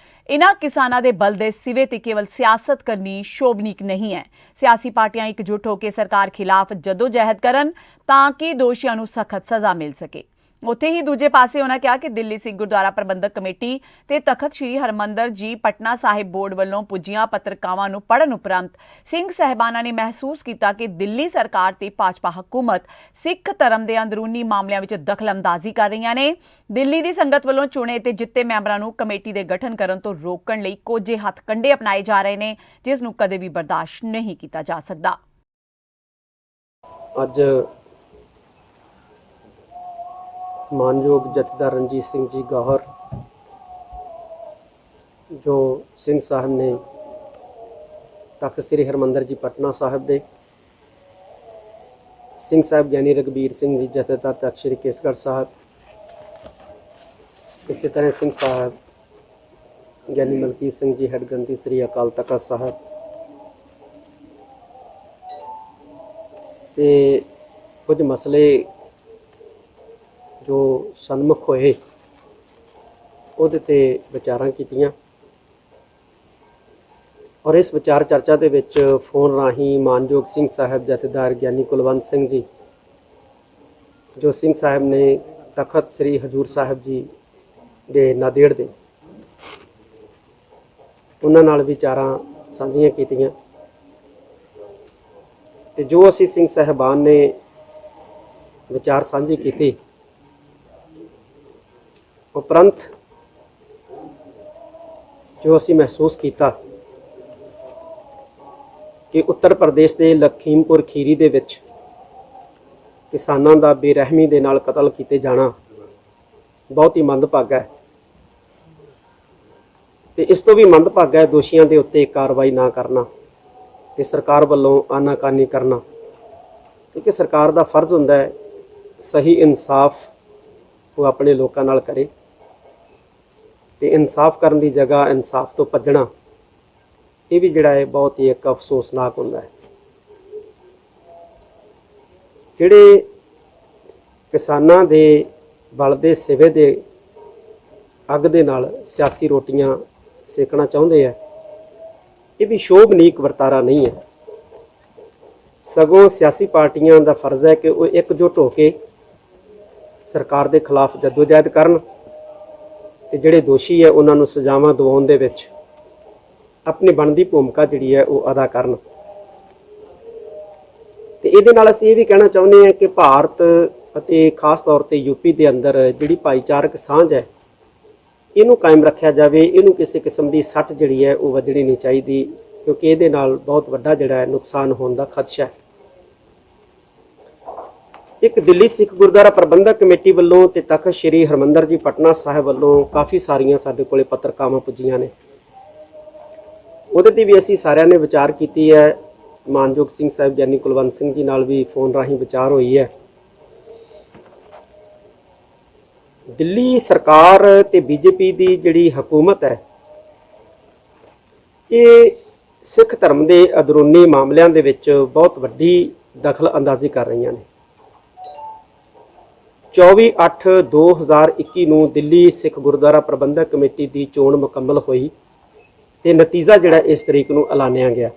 S1: ਇਨ੍ਹਾਂ ਕਿਸਾਨਾਂ ਦੇ ਬਲ ਦੇ ਸਿਵੇ ਤੇ ਕੇਵਲ ਸਿਆਸਤ ਕਰਨੀ ਸ਼ੋਭਨੀਕ ਨਹੀਂ ਹੈ। ਸਿਆਸੀ ਪਾਰਟੀਆਂ ਇਕਜੁੱਟ ਹੋ ਕੇ ਸਰਕਾਰ ਖਿਲਾਫ ਜਦੋਜਹਿਦ ਕਰਨ ਤਾਂ ਕਿ ਦੋਸ਼ੀਆਂ ਨੂੰ ਸਖਤ ਸਜ਼ਾ ਮਿਲ ਸਕੇ। ਉੱਥੇ ਹੀ ਦੂਜੇ ਪਾਸੇ ਉਹਨਾਂ ਕਿਹਾ ਕਿ ਦਿੱਲੀ ਸਿੱਖ ਗੁਰਦੁਆਰਾ ਪ੍ਰਬੰਧਕ ਕਮੇਟੀ ਤੇ ਤਖਤ ਸ੍ਰੀ ਹਰਮੰਦਰ ਜੀ ਪਟਨਾ ਸਾਹਿਬ ਬੋਰਡ ਵੱਲੋਂ ਪੁੱਜੀਆਂ ਪੱਤਰਕਾਵਾਂ ਨੂੰ ਪੜ੍ਹਨ ਉਪਰੰਤ ਸਿੰਘ ਸਾਹਿਬਾਨਾਂ ਨੇ ਮਹਿਸੂਸ ਕੀਤਾ ਕਿ ਦਿੱਲੀ ਸਰਕਾਰ ਤੇ ਭਾਜਪਾ ਹਕੂਮਤ ਸਿੱਖ ਧਰਮ ਦੇ ਅੰਦਰੂਨੀ ਮਾਮਲਿਆਂ ਵਿੱਚ ਦਖਲਅੰਦਾਜ਼ੀ ਕਰ ਰਹੀਆਂ ਨੇ। ਦਿੱਲੀ ਦੀ ਸੰਗਤ ਵੱਲੋਂ ਚੁਣੇ ਤੇ ਜਿੱਤੇ ਮੈਂਬਰਾਂ ਨੂੰ ਕਮੇਟੀ ਦੇ ਗਠਨ ਕਰਨ ਤੋਂ ਰੋਕਣ ਲਈ ਕੋਝੇ ਹੱਥ ਕੰਡੇ ਅਪਣਾਏ ਜਾ ਰਹੇ ਨੇ, ਜਿਸ ਨੂੰ ਕਦੇ ਵੀ ਬਰਦਾਸ਼ਤ ਨਹੀਂ ਕੀਤਾ ਜਾ ਸਕਦਾ।
S14: ਅੱਜ ਮਾਨਯੋਗ ਜਥੇਦਾਰ ਰਣਜੀਤ ਸਿੰਘ ਜੀ ਗੌਹਰ ਜੋ ਸਿੰਘ ਸਾਹਿਬ ਨੇ ਤਖਤ ਸ੍ਰੀ ਹਰਮੰਦਰ ਜੀ ਪਟਨਾ ਸਾਹਿਬ ਦੇ, ਸਿੰਘ ਸਾਹਿਬ ਗਿਆਨੀ ਰਘਬੀਰ ਸਿੰਘ ਜੀ ਜਥੇਦਾਰ ਤਖਤ ਸ੍ਰੀ ਕੇਸਗੜ੍ਹ ਸਾਹਿਬ, ਇਸੇ ਤਰ੍ਹਾਂ ਸਿੰਘ ਸਾਹਿਬ ਗਿਆਨੀ ਮਲਕੀਤ ਸਿੰਘ ਜੀ ਹੈੱਡ ਗ੍ਰੰਥੀ ਸ੍ਰੀ ਅਕਾਲ ਤਖਤ ਸਾਹਿਬ ਤੇ ਕੁਝ ਮਸਲੇ ਜੋ ਸਨਮੁਖ ਹੋਏ ਉਹਦੇ ਤੇ ਵਿਚਾਰਾਂ ਕੀਤੀਆਂ ਔਰ ਇਸ ਵਿਚਾਰ ਚਰਚਾ ਦੇ ਵਿੱਚ ਫੋਨ ਰਾਹੀਂ ਮਾਨਯੋਗ ਸਿੰਘ ਸਾਹਿਬ ਜਥੇਦਾਰ ਗਿਆਨੀ ਕੁਲਵੰਤ ਸਿੰਘ ਜੀ ਜੋ ਸਿੰਘ ਸਾਹਿਬ ਨੇ ਤਖਤ ਸ੍ਰੀ ਹਜ਼ੂਰ ਸਾਹਿਬ ਜੀ ਦੇ ਨਾਂਦੇੜ ਦੇ, ਉਹਨਾਂ ਨਾਲ ਵਿਚਾਰਾਂ ਸਾਂਝੀਆਂ ਕੀਤੀਆਂ ਤੇ ਜੋ ਅਸੀਂ ਸਿੰਘ ਸਾਹਿਬਾਨ ਨੇ ਵਿਚਾਰ ਸਾਂਝੇ ਕੀਤੇ ਉਪਰੰਤ ਜੋ ਅਸੀਂ ਮਹਿਸੂਸ ਕੀਤਾ ਕਿ ਉੱਤਰ ਪ੍ਰਦੇਸ਼ ਦੇ ਲਖੀਮਪੁਰ ਖੀਰੀ ਦੇ ਵਿੱਚ ਕਿਸਾਨਾਂ ਦਾ ਬੇਰਹਿਮੀ ਦੇ ਨਾਲ ਕਤਲ ਕੀਤੇ ਜਾਣਾ ਬਹੁਤ ਹੀ ਮੰਦਭਾਗਾ ਹੈ ਤੇ ਇਸ ਤੋਂ ਵੀ ਮੰਦਭਾਗਾ ਹੈ ਦੋਸ਼ੀਆਂ ਦੇ ਉੱਤੇ ਕਾਰਵਾਈ ਨਾ ਕਰਨਾ ਤੇ ਸਰਕਾਰ ਵੱਲੋਂ ਆਨਾਕਾਨੀ ਕਰਨਾ, ਕਿਉਂਕਿ ਸਰਕਾਰ ਦਾ ਫਰਜ਼ ਹੁੰਦਾ ਹੈ ਸਹੀ ਇਨਸਾਫ ਉਹ ਆਪਣੇ ਲੋਕਾਂ ਨਾਲ ਕਰੇ ਤੇ ਇਨਸਾਫ ਕਰਨ ਦੀ ਜਗ੍ਹਾ ਇਨਸਾਫ ਤੋਂ ਭੱਜਣਾ ਇਹ ਵੀ ਜਿਹੜਾ ਹੈ ਬਹੁਤ ਹੀ ਇੱਕ ਅਫਸੋਸਨਾਕ ਹੁੰਦਾ ਹੈ। ਜਿਹੜੇ ਕਿਸਾਨਾਂ ਦੇ ਬਲ ਦੇ ਸਿਵੇ ਦੇ ਅੱਗ ਦੇ ਨਾਲ ਸਿਆਸੀ ਰੋਟੀਆਂ ਸੇਕਣਾ ਚਾਹੁੰਦੇ ਆ, ਇਹ ਵੀ ਸ਼ੋਭਨੀਕ ਵਰਤਾਰਾ ਨਹੀਂ ਹੈ। ਸਗੋਂ ਸਿਆਸੀ ਪਾਰਟੀਆਂ ਦਾ ਫਰਜ਼ ਹੈ ਕਿ ਉਹ ਇਕਜੁੱਟ ਹੋ ਕੇ ਸਰਕਾਰ ਦੇ ਖਿਲਾਫ ਜਦੋਜਹਿਦ ਕਰਨ ਤੇ ਜਿਹੜੇ ਦੋਸ਼ੀ ਹੈ ਉਹਨਾਂ ਨੂੰ ਸਜ਼ਾਵਾਂ ਦਿਵਾਉਣ ਦੇ ਵਿੱਚ ਆਪਣੀ ਬਣਦੀ ਭੂਮਿਕਾ ਜਿਹੜੀ ਹੈ ਉਹ ਅਦਾ ਕਰਨ। ਤੇ ਇਹਦੇ ਨਾਲ ਅਸੀਂ ਇਹ ਵੀ ਕਹਿਣਾ ਚਾਹੁੰਦੇ ਹਾਂ ਕਿ ਭਾਰਤ ਅਤੇ ਖਾਸ ਤੌਰ ਤੇ ਯੂਪੀ ਦੇ ਅੰਦਰ ਜਿਹੜੀ ਭਾਈਚਾਰਕ ਸਾਂਝ ਹੈ ਇਹਨੂੰ ਕਾਇਮ ਰੱਖਿਆ ਜਾਵੇ। ਇਹਨੂੰ ਕਿਸੇ ਕਿਸਮ ਦੀ ਸੱਟ ਜਿਹੜੀ ਹੈ ਉਹ ਵੱਜਣੀ ਨਹੀਂ ਚਾਹੀਦੀ, ਕਿਉਂਕਿ ਇਹਦੇ ਨਾਲ ਬਹੁਤ ਵੱਡਾ ਜਿਹੜਾ ਹੈ ਨੁਕਸਾਨ ਹੋਣ ਦਾ ਖਦਸ਼ਾ ਹੈ। ਇੱਕ ਦਿੱਲੀ ਸਿੱਖ ਗੁਰਦੁਆਰਾ ਪ੍ਰਬੰਧਕ ਕਮੇਟੀ ਵੱਲੋਂ ਤੇ ਤਖਤ ਸ੍ਰੀ ਹਰਿਮੰਦਰ ਜੀ ਪਟਨਾ ਸਾਹਿਬ ਵੱਲੋਂ ਕਾਫੀ ਸਾਰੀਆਂ ਸਾਡੇ ਕੋਲੇ ਪੱਤਰਕਾਵਾਂ ਪੁੱਜੀਆਂ ਨੇ। ਉਹਦੇ ਤੇ ਵੀ ਅਸੀਂ ਸਾਰਿਆਂ ਨੇ ਵਿਚਾਰ ਕੀਤੀ ਹੈ। ਮਾਨਯੋਗ ਸਿੰਘ ਸਾਹਿਬ ਗਿਆਨੀ ਕੁਲਵੰਤ ਸਿੰਘ ਜੀ ਨਾਲ ਵੀ ਫੋਨ ਰਾਹੀਂ ਵਿਚਾਰ ਹੋਈ ਹੈ। ਦਿੱਲੀ ਸਰਕਾਰ ਤੇ ਬੀਜੇਪੀ ਦੀ ਜਿਹੜੀ ਹਕੂਮਤ ਹੈ, ਇਹ ਸਿੱਖ ਧਰਮ ਦੇ ਅੰਦਰੂਨੀ ਮਾਮਲਿਆਂ ਦੇ ਵਿੱਚ ਬਹੁਤ ਵੱਡੀ ਦਖਲ ਅੰਦਾਜ਼ੀ ਕਰ ਰਹੀਆਂ ਨੇ। 24/8/2021 ਨੂੰ ਦਿੱਲੀ ਸਿੱਖ ਗੁਰਦੁਆਰਾ ਪ੍ਰਬੰਧਕ ਕਮੇਟੀ ਦੀ ਚੋਣ ਮੁਕੰਮਲ ਹੋਈ ਤੇ ਨਤੀਜਾ ਜਿਹੜਾ ਇਸ ਤਰੀਕ ਨੂੰ ਐਲਾਨਿਆ ਗਿਆ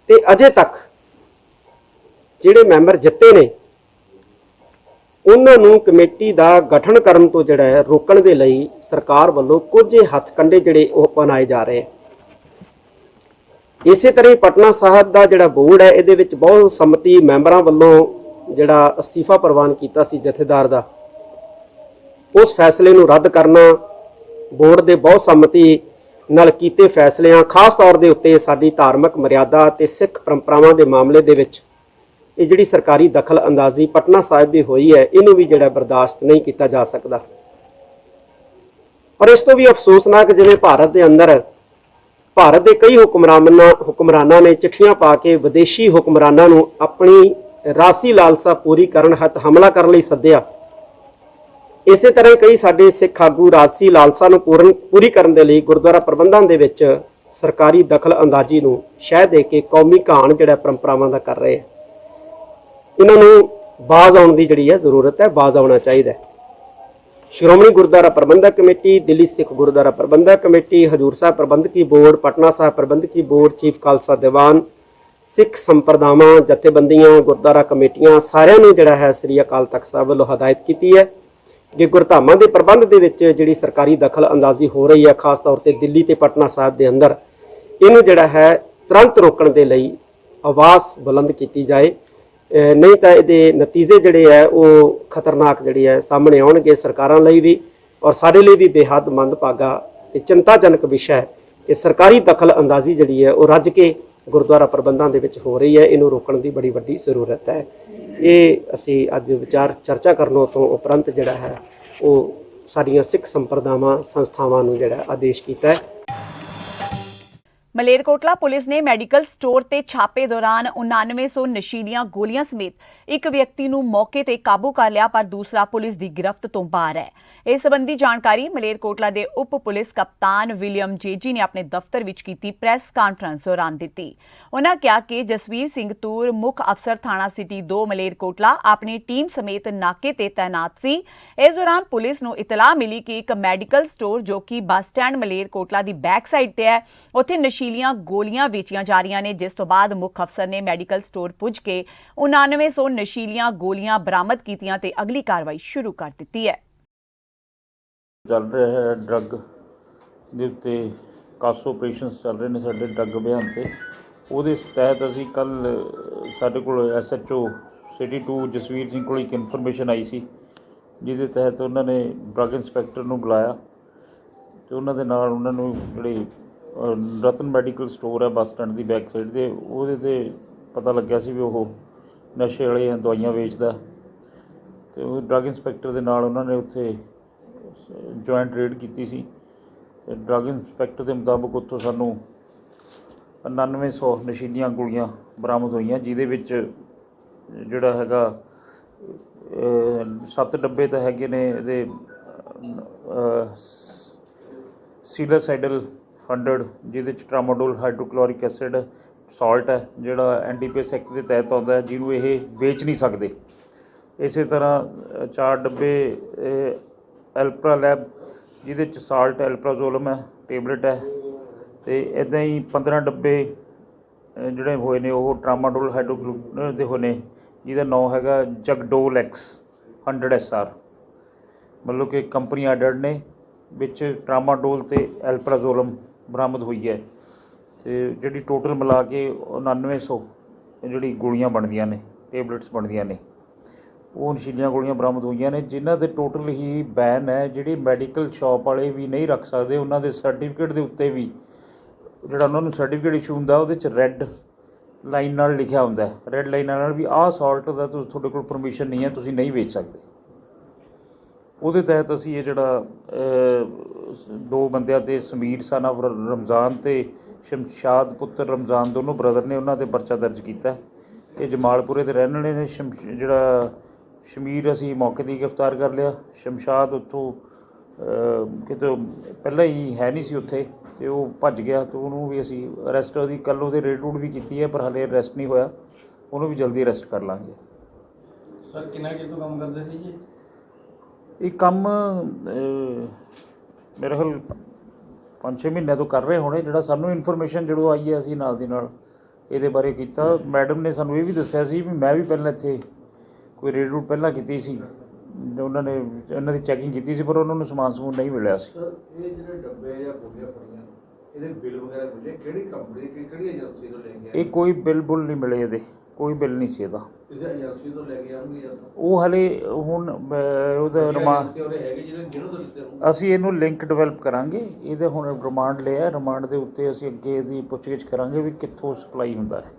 S14: ਤੇ ਅਜੇ ਤੱਕ ਜਿਹੜੇ ਮੈਂਬਰ ਜਿੱਤੇ ਨੇ ਉਹਨਾਂ ਨੂੰ ਕਮੇਟੀ ਦਾ ਗਠਨ ਕਰਨ ਤੋਂ ਜਿਹੜਾ ਹੈ ਰੋਕਣ ਦੇ ਲਈ ਸਰਕਾਰ ਵੱਲੋਂ ਕੁਝ ਹੱਥਕੰਡੇ ਜਿਹੜੇ ਉਹ ਅਪਣਾਏ ਜਾ ਰਹੇ। ਇਸੇ ਤਰ੍ਹਾਂ ਹੀ ਪਟਨਾ ਸਾਹਿਬ ਦਾ ਜਿਹੜਾ ਬੋਰਡ ਹੈ, ਇਹਦੇ ਵਿੱਚ ਬਹੁਤ ਸੰਮਤੀ ਮੈਂਬਰਾਂ ਵੱਲੋਂ ਜਿਹੜਾ ਅਸਤੀਫਾ ਪ੍ਰਵਾਨ ਕੀਤਾ ਸੀ ਜਥੇਦਾਰ ਦਾ, ਉਸ ਫੈਸਲੇ ਨੂੰ ਰੱਦ ਕਰਨਾ, ਬੋਰਡ ਦੇ ਬਹੁਤ ਸੰਮਤੀ ਨਾਲ ਕੀਤੇ ਫੈਸਲਿਆਂ, ਖਾਸ ਤੌਰ ਦੇ ਉੱਤੇ ਸਾਡੀ ਧਾਰਮਿਕ ਮਰਿਆਦਾ ਤੇ ਸਿੱਖ ਪਰੰਪਰਾਵਾਂ ਦੇ ਮਾਮਲੇ ਦੇ ਵਿੱਚ ਇਹ ਜਿਹੜੀ ਸਰਕਾਰੀ ਦਖਲ ਅੰਦਾਜ਼ੀ ਪਟਨਾ ਸਾਹਿਬ ਦੀ ਹੋਈ ਹੈ, ਇਹਨੂੰ ਵੀ ਜਿਹੜਾ ਬਰਦਾਸ਼ਤ ਨਹੀਂ ਕੀਤਾ ਜਾ ਸਕਦਾ। ਔਰ ਇਸ ਤੋਂ ਵੀ ਅਫਸੋਸਨਾਕ, ਜਿਵੇਂ ਭਾਰਤ ਦੇ ਅੰਦਰ ਭਾਰਤ ਦੇ ਕਈ ਹੁਕਮਰਾਨਾਂ ਨੇ ਚਿੱਠੀਆਂ ਪਾ ਕੇ ਵਿਦੇਸ਼ੀ ਹੁਕਮਰਾਨਾਂ ਨੂੰ ਆਪਣੀ ਰਾਸੀ ਲਾਲਸਾ ਪੂਰੀ ਕਰਨ ਹਿੱਤ ਹਮਲਾ ਕਰਨ ਲਈ ਸੱਦਿਆ। ਇਸੇ ਤਰ੍ਹਾਂ ਕਈ ਸਾਡੇ ਸਿੱਖ ਆਗੂ ਰਾਜਸੀ ਲਾਲਸਾ ਨੂੰ ਪੂਰੀ ਕਰਨ ਦੇ ਲਈ ਗੁਰਦੁਆਰਾ ਪ੍ਰਬੰਧਾਂ ਦੇ ਵਿੱਚ ਸਰਕਾਰੀ ਦਖਲ ਅੰਦਾਜ਼ੀ ਨੂੰ ਸ਼ਹਿ ਦੇ ਕੇ ਕੌਮੀ ਘਾਣ ਜਿਹੜਾ ਪਰੰਪਰਾਵਾਂ ਦਾ ਕਰ ਰਹੇ ਹੈ। ਇਹਨਾਂ ਨੂੰ ਬਾਜ਼ ਆਉਣ ਦੀ ਜਿਹੜੀ ਹੈ ਜ਼ਰੂਰਤ ਹੈ, ਬਾਜ਼ ਆਉਣਾ ਚਾਹੀਦਾ ਹੈ। ਸ਼੍ਰੋਮਣੀ ਗੁਰਦੁਆਰਾ ਪ੍ਰਬੰਧਕ ਕਮੇਟੀ, ਦਿੱਲੀ ਸਿੱਖ ਗੁਰਦੁਆਰਾ ਪ੍ਰਬੰਧਕ ਕਮੇਟੀ, ਹਜੂਰ ਸਾਹਿਬ ਪ੍ਰਬੰਧਕੀ ਬੋਰਡ, ਪਟਨਾ ਸਾਹਿਬ ਪ੍ਰਬੰਧਕੀ ਬੋਰਡ, ਚੀਫ ਖਾਲਸਾ ਦੀਵਾਨ, ਸਿੱਖ ਸੰਪਰਦਾਵਾਂ, ਜਥੇਬੰਦੀਆਂ, ਗੁਰਦੁਆਰਾ ਕਮੇਟੀਆਂ, ਸਾਰਿਆਂ ਨੂੰ ਜਿਹੜਾ ਹੈ ਸ੍ਰੀ ਅਕਾਲ ਤਖਤ ਸਾਹਿਬ ਵੱਲੋਂ ਹਦਾਇਤ ਕੀਤੀ ਹੈ ਕਿ ਗੁਰਧਾਮਾਂ ਦੇ ਪ੍ਰਬੰਧ ਦੇ ਵਿੱਚ ਜਿਹੜੀ ਸਰਕਾਰੀ ਦਖਲ ਅੰਦਾਜ਼ੀ ਹੋ ਰਹੀ ਹੈ, ਖਾਸ ਤੌਰ ਤੇ ਦਿੱਲੀ ਤੇ ਪਟਨਾ ਸਾਹਿਬ ਦੇ ਅੰਦਰ, ਇਹਨੂੰ ਜਿਹੜਾ ਹੈ ਤੁਰੰਤ ਰੋਕਣ ਦੇ ਲਈ ਆਵਾਜ਼ ਬੁਲੰਦ ਕੀਤੀ ਜਾਏ। ਨਹੀਂ ਤਾਂ ਇਹਦੇ ਨਤੀਜੇ ਜਿਹੜੇ ਹੈ ਉਹ ਖਤਰਨਾਕ ਜਿਹੜੇ ਹੈ ਸਾਹਮਣੇ ਆਉਣਗੇ, ਸਰਕਾਰਾਂ ਲਈ ਵੀ ਔਰ ਸਾਡੇ ਲਈ ਵੀ ਬੇਹੱਦ ਮੰਦਭਾਗਾ ਤੇ ਚਿੰਤਾਜਨਕ ਵਿਸ਼ਾ ਹੈ ਕਿ ਸਰਕਾਰੀ ਦਖਲ ਅੰਦਾਜ਼ੀ ਜਿਹੜੀ ਹੈ ਉਹ ਰੱਜ ਕੇ ਗੁਰਦੁਆਰਾ ਪ੍ਰਬੰਧਾਂ ਦੇ ਵਿੱਚ ਹੋ ਰਹੀ ਹੈ। ਇਹਨੂੰ ਰੋਕਣ ਦੀ ਬੜੀ ਵੱਡੀ ਜ਼ਰੂਰਤ ਹੈ। ਇਹ ਅਸੀਂ ਅੱਜ ਵਿਚਾਰ ਚਰਚਾ ਕਰਨ ਤੋਂ ਉਪਰੰਤ ਜਿਹੜਾ ਹੈ ਉਹ ਸਾਡੀਆਂ ਸਿੱਖ ਸੰਪਰਦਾਵਾਂ ਸੰਸਥਾਵਾਂ ਨੂੰ ਜਿਹੜਾ ਆਦੇਸ਼ ਕੀਤਾ ਹੈ।
S1: ਮਲੇਰਕੋਟਲਾ ਪੁਲਿਸ ਨੇ ਮੈਡੀਕਲ ਸਟੋਰ ਤੇ ਛਾਪੇ ਦੌਰਾਨ 9900 ਨਸ਼ੀਲੀਆਂ ਗੋਲੀਆਂ ਸਮੇਤ ਇੱਕ ਵਿਅਕਤੀ ਨੂੰ ਮੌਕੇ ਤੇ ਕਾਬੂ ਕਰ ਲਿਆ, ਪਰ ਦੂਸਰਾ ਪੁਲਿਸ ਦੀ ਗਿਰਫਤ ਤੋਂ ਬਾਹਰ ਹੈ। ਇਸ ਸੰਬੰਧੀ ਜਾਣਕਾਰੀ ਮਲੇਰਕੋਟਲਾ ਦੇ ਉਪ ਪੁਲਿਸ ਕਪਤਾਨ ਵਿਲੀਅਮ ਜੇਜੀ ਨੇ ਆਪਣੇ ਦਫ਼ਤਰ ਵਿੱਚ ਕੀਤੀ ਪ੍ਰੈਸ ਕਾਨਫਰੰਸ ਦੌਰਾਨ ਦਿੱਤੀ। ਉਹਨਾਂ ਕਿਹਾ ਕਿ ਜਸਵੀਰ ਸਿੰਘ ਤੂਰ, ਮੁੱਖ ਅਫਸਰ ਥਾਣਾ ਸਿਟੀ 2 ਮਲੇਰਕੋਟਲਾ, ਆਪਣੀ ਟੀਮ ਸਮੇਤ ਨਾਕੇ ਤੇ ਤੈਨਾਤ ਸੀ। ਇਸ ਦੌਰਾਨ ਪੁਲਿਸ ਨੂੰ ਇਤਲਾਹ ਮਿਲੀ ਕਿ ਇੱਕ ਮੈਡੀਕਲ ਸਟੋਰ ਜੋ ਕਿ ਬੱਸ ਸਟੈਂਡ ਮਲੇਰਕੋਟਲਾ ਦੀ ਬੈਕ ਸਾਈਡ ਤੇ ਹੈ, ਉੱਥੇ ਨਸ਼ੀਲੀਆਂ ਗੋਲੀਆਂ ਵੇਚੀਆਂ ਜਾ ਰਹੀਆਂ ਨੇ, ਜਿਸ ਤੋਂ ਬਾਅਦ ਮੁੱਖ ਅਫਸਰ ਨੇ ਮੈਡੀਕਲ ਸਟੋਰ ਪੁੱਜ ਕੇ 9900 ਨਸ਼ੀਲੀਆਂ ਗੋਲੀਆਂ ਬਰਾਮਦ ਕੀਤੀਆਂ ਤੇ ਅਗਲੀ ਕਾਰਵਾਈ ਸ਼ੁਰੂ ਕਰ ਦਿੱਤੀ ਹੈ।
S15: ਚੱਲ ਰਿਹਾ ਹੈ ਡਰੱਗ ਦੇ ਉੱਤੇ ਕਾਸ ਆਪਰੇਸ਼ਨਸ ਚੱਲ ਰਹੇ ਨੇ ਸਾਡੇ ਡਰੱਗ ਅਭਿਆਨ ਤੇ। ਉਹਦੇ ਤਹਿਤ ਅਸੀਂ ਕੱਲ ਸਾਡੇ ਕੋਲ SHO ਸਿਟੀ 2 ਜਸਵੀਰ ਸਿੰਘ ਕੋਲ ਇੱਕ ਇਨਫੋਰਮੇਸ਼ਨ ਆਈ ਸੀ, ਜਿਹਦੇ ਤਹਿਤ ਉਹਨਾਂ ਨੇ ਡਰੱਗ ਇੰਸਪੈਕਟਰ ਨੂੰ ਬੁਲਾਇਆ ਤੇ ਉਹਨਾਂ ਦੇ ਨਾਲ ਉਹਨਾਂ ਨੂੰ ਜਿਹੜੀ ਰਤਨ ਮੈਡੀਕਲ ਸਟੋਰ ਹੈ ਬੱਸ ਸਟੈਂਡ ਦੀ ਬੈਕ ਸਾਈਡ ਤੇ, ਉਹਦੇ ਤੇ ਪਤਾ ਲੱਗਿਆ ਸੀ ਵੀ ਉਹ ਨਸ਼ੇ ਵਾਲੀਆਂ ਦਵਾਈਆਂ ਵੇਚਦਾ ਤੇ ਉਹ ਡਰੱਗ ਇੰਸਪੈਕਟਰ ਦੇ ਨਾਲ ਉਹਨਾਂ ਨੇ ਉੱਥੇ ਜੁਆਇੰਟ ਰੇਡ ਕੀਤੀ ਸੀ ਤੇ ਡਰੱਗ ਇੰਸਪੈਕਟਰ ਦੇ ਮੁਤਾਬਕ ਉੱਥੋਂ ਸਾਨੂੰ 9900 ਨਸ਼ੀਲੀਆਂ ਗੋਲੀਆਂ ਬਰਾਮਦ ਹੋਈਆਂ, ਜਿਹਦੇ ਵਿੱਚ ਜਿਹੜਾ ਹੈਗਾ 7 ਡੱਬੇ ਤਾਂ ਹੈਗੇ ਨੇ ਇਹਦੇ ਸੀਲਾਸਾਈਡਲ 100, ਜਿਹਦੇ 'ਚ ਟਰਾਮਾਡੋਲ ਹਾਈਡਰੋਕਲੋਰਿਕ ਐਸਿਡ ਸਾਲਟ ਹੈ, ਜਿਹੜਾ NDPS ਐਕਟ ਦੇ ਤਹਿਤ ਆਉਂਦਾ ਹੈ, ਜਿਹਨੂੰ ਇਹ ਵੇਚ ਨਹੀਂ ਸਕਦੇ। ਇਸੇ ਤਰ੍ਹਾਂ 4 ਡੱਬੇ ਐਲਪਰਾ ਲੈਬ, ਜਿਹਦੇ 'ਚ ਸਾਲਟ ਐਲਪਰਾਜ਼ੋਲਮ ਹੈ, ਟੇਬਲੇਟ ਹੈ, ਤੇ ਇੱਦਾਂ ਹੀ 15 ਡੱਬੇ ਜਿਹੜੇ ਹੋਏ ਨੇ ਉਹ ਟਰਾਮਾਡੋਲ ਹਾਈਡਰੋਕਲੋਰਿਕ ਦੇ ਹੋਏ ਨੇ, ਜਿਹਦਾ ਨਾਂ ਹੈਗਾ ਜਗਡੋਲ X 100 SR। ਮਤਲਬ ਕਿ ਕੰਪਨੀ ਐਡਡ ਨੇ, ਵਿੱਚ ਟਰਾਮਾਡੋਲ ਤੇ ਐਲਪਰਾਜ਼ੋਲਮ ਬਰਾਮਦ ਹੋਈ ਹੈ ਤੇ ਜਿਹੜੀ ਟੋਟਲ ਮਿਲਾ ਕੇ 9900 ਜਿਹੜੀ ਗੋਲੀਆਂ ਬਣਦੀਆਂ ਨੇ, ਟੇਬਲੇਟਸ ਬਣਦੀਆਂ ਨੇ। ਉਹ ਨਸ਼ੀਲੀਆਂ ਗੋਲੀਆਂ ਬਰਾਮਦ ਹੋਈਆਂ ਨੇ, ਜਿਨ੍ਹਾਂ 'ਤੇ ਟੋਟਲ ਹੀ ਬੈਨ ਹੈ। ਜਿਹੜੀ ਮੈਡੀਕਲ ਸ਼ਾਪ ਵਾਲੇ ਵੀ ਨਹੀਂ ਰੱਖ ਸਕਦੇ, ਉਹਨਾਂ ਦੇ ਸਰਟੀਫਿਕੇਟ ਦੇ ਉੱਤੇ ਵੀ ਜਿਹੜਾ ਉਹਨਾਂ ਨੂੰ ਸਰਟੀਫਿਕੇਟ ਇਸ਼ੂ ਹੁੰਦਾ ਉਹਦੇ 'ਚ ਰੈੱਡ ਲਾਈਨ ਨਾਲ ਲਿਖਿਆ ਹੁੰਦਾ, ਰੈੱਡ ਲਾਈਨਾਂ ਨਾਲ ਵੀ ਆਹ ਸਾਲਟ ਦਾ ਤੁਹਾਡੇ ਕੋਲ ਪਰਮਿਸ਼ਨ ਨਹੀਂ ਹੈ, ਤੁਸੀਂ ਨਹੀਂ ਵੇਚ ਸਕਦੇ। ਉਹਦੇ ਤਹਿਤ ਅਸੀਂ ਇਹ ਜਿਹੜਾ 2 ਬੰਦਿਆਂ 'ਤੇ ਸਮੀਰ ਸਨ ਆਫ ਰਮਜ਼ਾਨ ਅਤੇ ਸ਼ਮਸ਼ਾਦ ਪੁੱਤਰ ਰਮਜ਼ਾਨ ਦੋਨੋਂ ਬ੍ਰਦਰ ਨੇ, ਉਹਨਾਂ 'ਤੇ ਪਰਚਾ ਦਰਜ ਕੀਤਾ। ਇਹ ਜਮਾਲਪੁਰੇ ਦੇ ਰਹਿਣ ਵਾਲੇ ਨੇ। ਜਿਹੜਾ ਸ਼ਮੀਰ ਅਸੀਂ ਮੌਕੇ 'ਤੇ ਗ੍ਰਿਫਤਾਰ ਕਰ ਲਿਆ। ਸ਼ਮਸ਼ਾਦ ਉੱਥੋਂ ਕਿਤੇ ਪਹਿਲਾਂ ਹੀ ਹੈ ਨਹੀਂ ਸੀ ਉੱਥੇ ਅਤੇ ਉਹ ਭੱਜ ਗਿਆ, ਅਤੇ ਉਹਨੂੰ ਵੀ ਅਸੀਂ ਅਰੈਸਟ ਉਹਦੀ ਕੱਲ੍ਹ ਉਹਦੇ ਰੇਡ ਰੂਡ ਵੀ ਕੀਤੀ ਹੈ, ਪਰ ਹਾਲੇ ਅਰੈਸਟ ਨਹੀਂ ਹੋਇਆ। ਉਹਨੂੰ ਵੀ ਜਲਦੀ ਅਰੈਸਟ ਕਰ ਲਾਂਗੇ।
S16: ਸਰ ਕਿੰਨਾ ਚਿਰ ਤੋਂ ਕੰਮ ਕਰਦੇ ਸੀ ਜੀ?
S15: ਇਹ ਕੰਮ ਮੇਰੇ ਖਿਆਲ 5-6 ਮਹੀਨਿਆਂ ਤੋਂ ਕਰ ਰਹੇ ਹੋਣੇ। ਜਿਹੜਾ ਸਾਨੂੰ ਇਨਫੋਰਮੇਸ਼ਨ ਜਦੋਂ ਆਈ ਹੈ ਅਸੀਂ ਨਾਲ ਦੀ ਨਾਲ ਇਹਦੇ ਬਾਰੇ ਕੀਤਾ। ਮੈਡਮ ਨੇ ਸਾਨੂੰ ਇਹ ਵੀ ਦੱਸਿਆ ਸੀ ਵੀ ਮੈਂ ਵੀ ਪਹਿਲਾਂ ਇੱਥੇ ਕੋਈ ਰੇਡ ਰੂਟ ਪਹਿਲਾਂ ਕੀਤੀ ਸੀ, ਉਹਨਾਂ ਨੇ ਇਹਨਾਂ ਦੀ ਚੈਕਿੰਗ ਕੀਤੀ ਸੀ, ਪਰ ਉਹਨਾਂ ਨੂੰ ਸਮਾਨ ਸਮੂਨ ਨਹੀਂ ਮਿਲਿਆ ਸੀ।
S16: ਸਰ ਇਹ ਜਿਹੜੇ ਡੱਬੇ ਜਾਂ ਗੋਲੀਆਂ ਫੜੀਆਂ ਇਹਦੇ ਬਿੱਲ ਵਗੈਰਾ ਮਿਲੇ? ਕਿਹੜੀ ਕੰਪਨੀ ਕਿਹੜੀ ਏਜੰਸੀ ਤੋਂ ਲੈ ਕੇ?
S15: ਇਹ ਕੋਈ ਬਿੱਲ ਬੁੱਲ ਨਹੀਂ ਮਿਲੇ, ਇਹਦੇ ਕੋਈ ਬਿੱਲ ਨਹੀਂ ਸੀ ਇਹਦਾ।
S16: ਕਿਸੇ ਏਜੰਸੀ ਤੋਂ ਲੈ ਕੇ ਆਉਣਗੇ ਜਾਂ
S15: ਉਹ ਹਲੇ ਹੁਣ ਉਹਦਾ ਰਿਮਾਂਡ ਅਸੀਂ ਇਹਨੂੰ ਲਿੰਕ ਡਿਵੈਲਪ ਕਰਾਂਗੇ। ਇਹਦੇ ਹੁਣ ਰਿਮਾਂਡ ਲਿਆ, ਰਿਮਾਂਡ ਦੇ ਉੱਤੇ ਅਸੀਂ ਅੱਗੇ ਇਹਦੀ ਪੁੱਛਗਿੱਛ ਕਰਾਂਗੇ ਵੀ ਕਿੱਥੋਂ ਸਪਲਾਈ ਹੁੰਦਾ ਹੈ,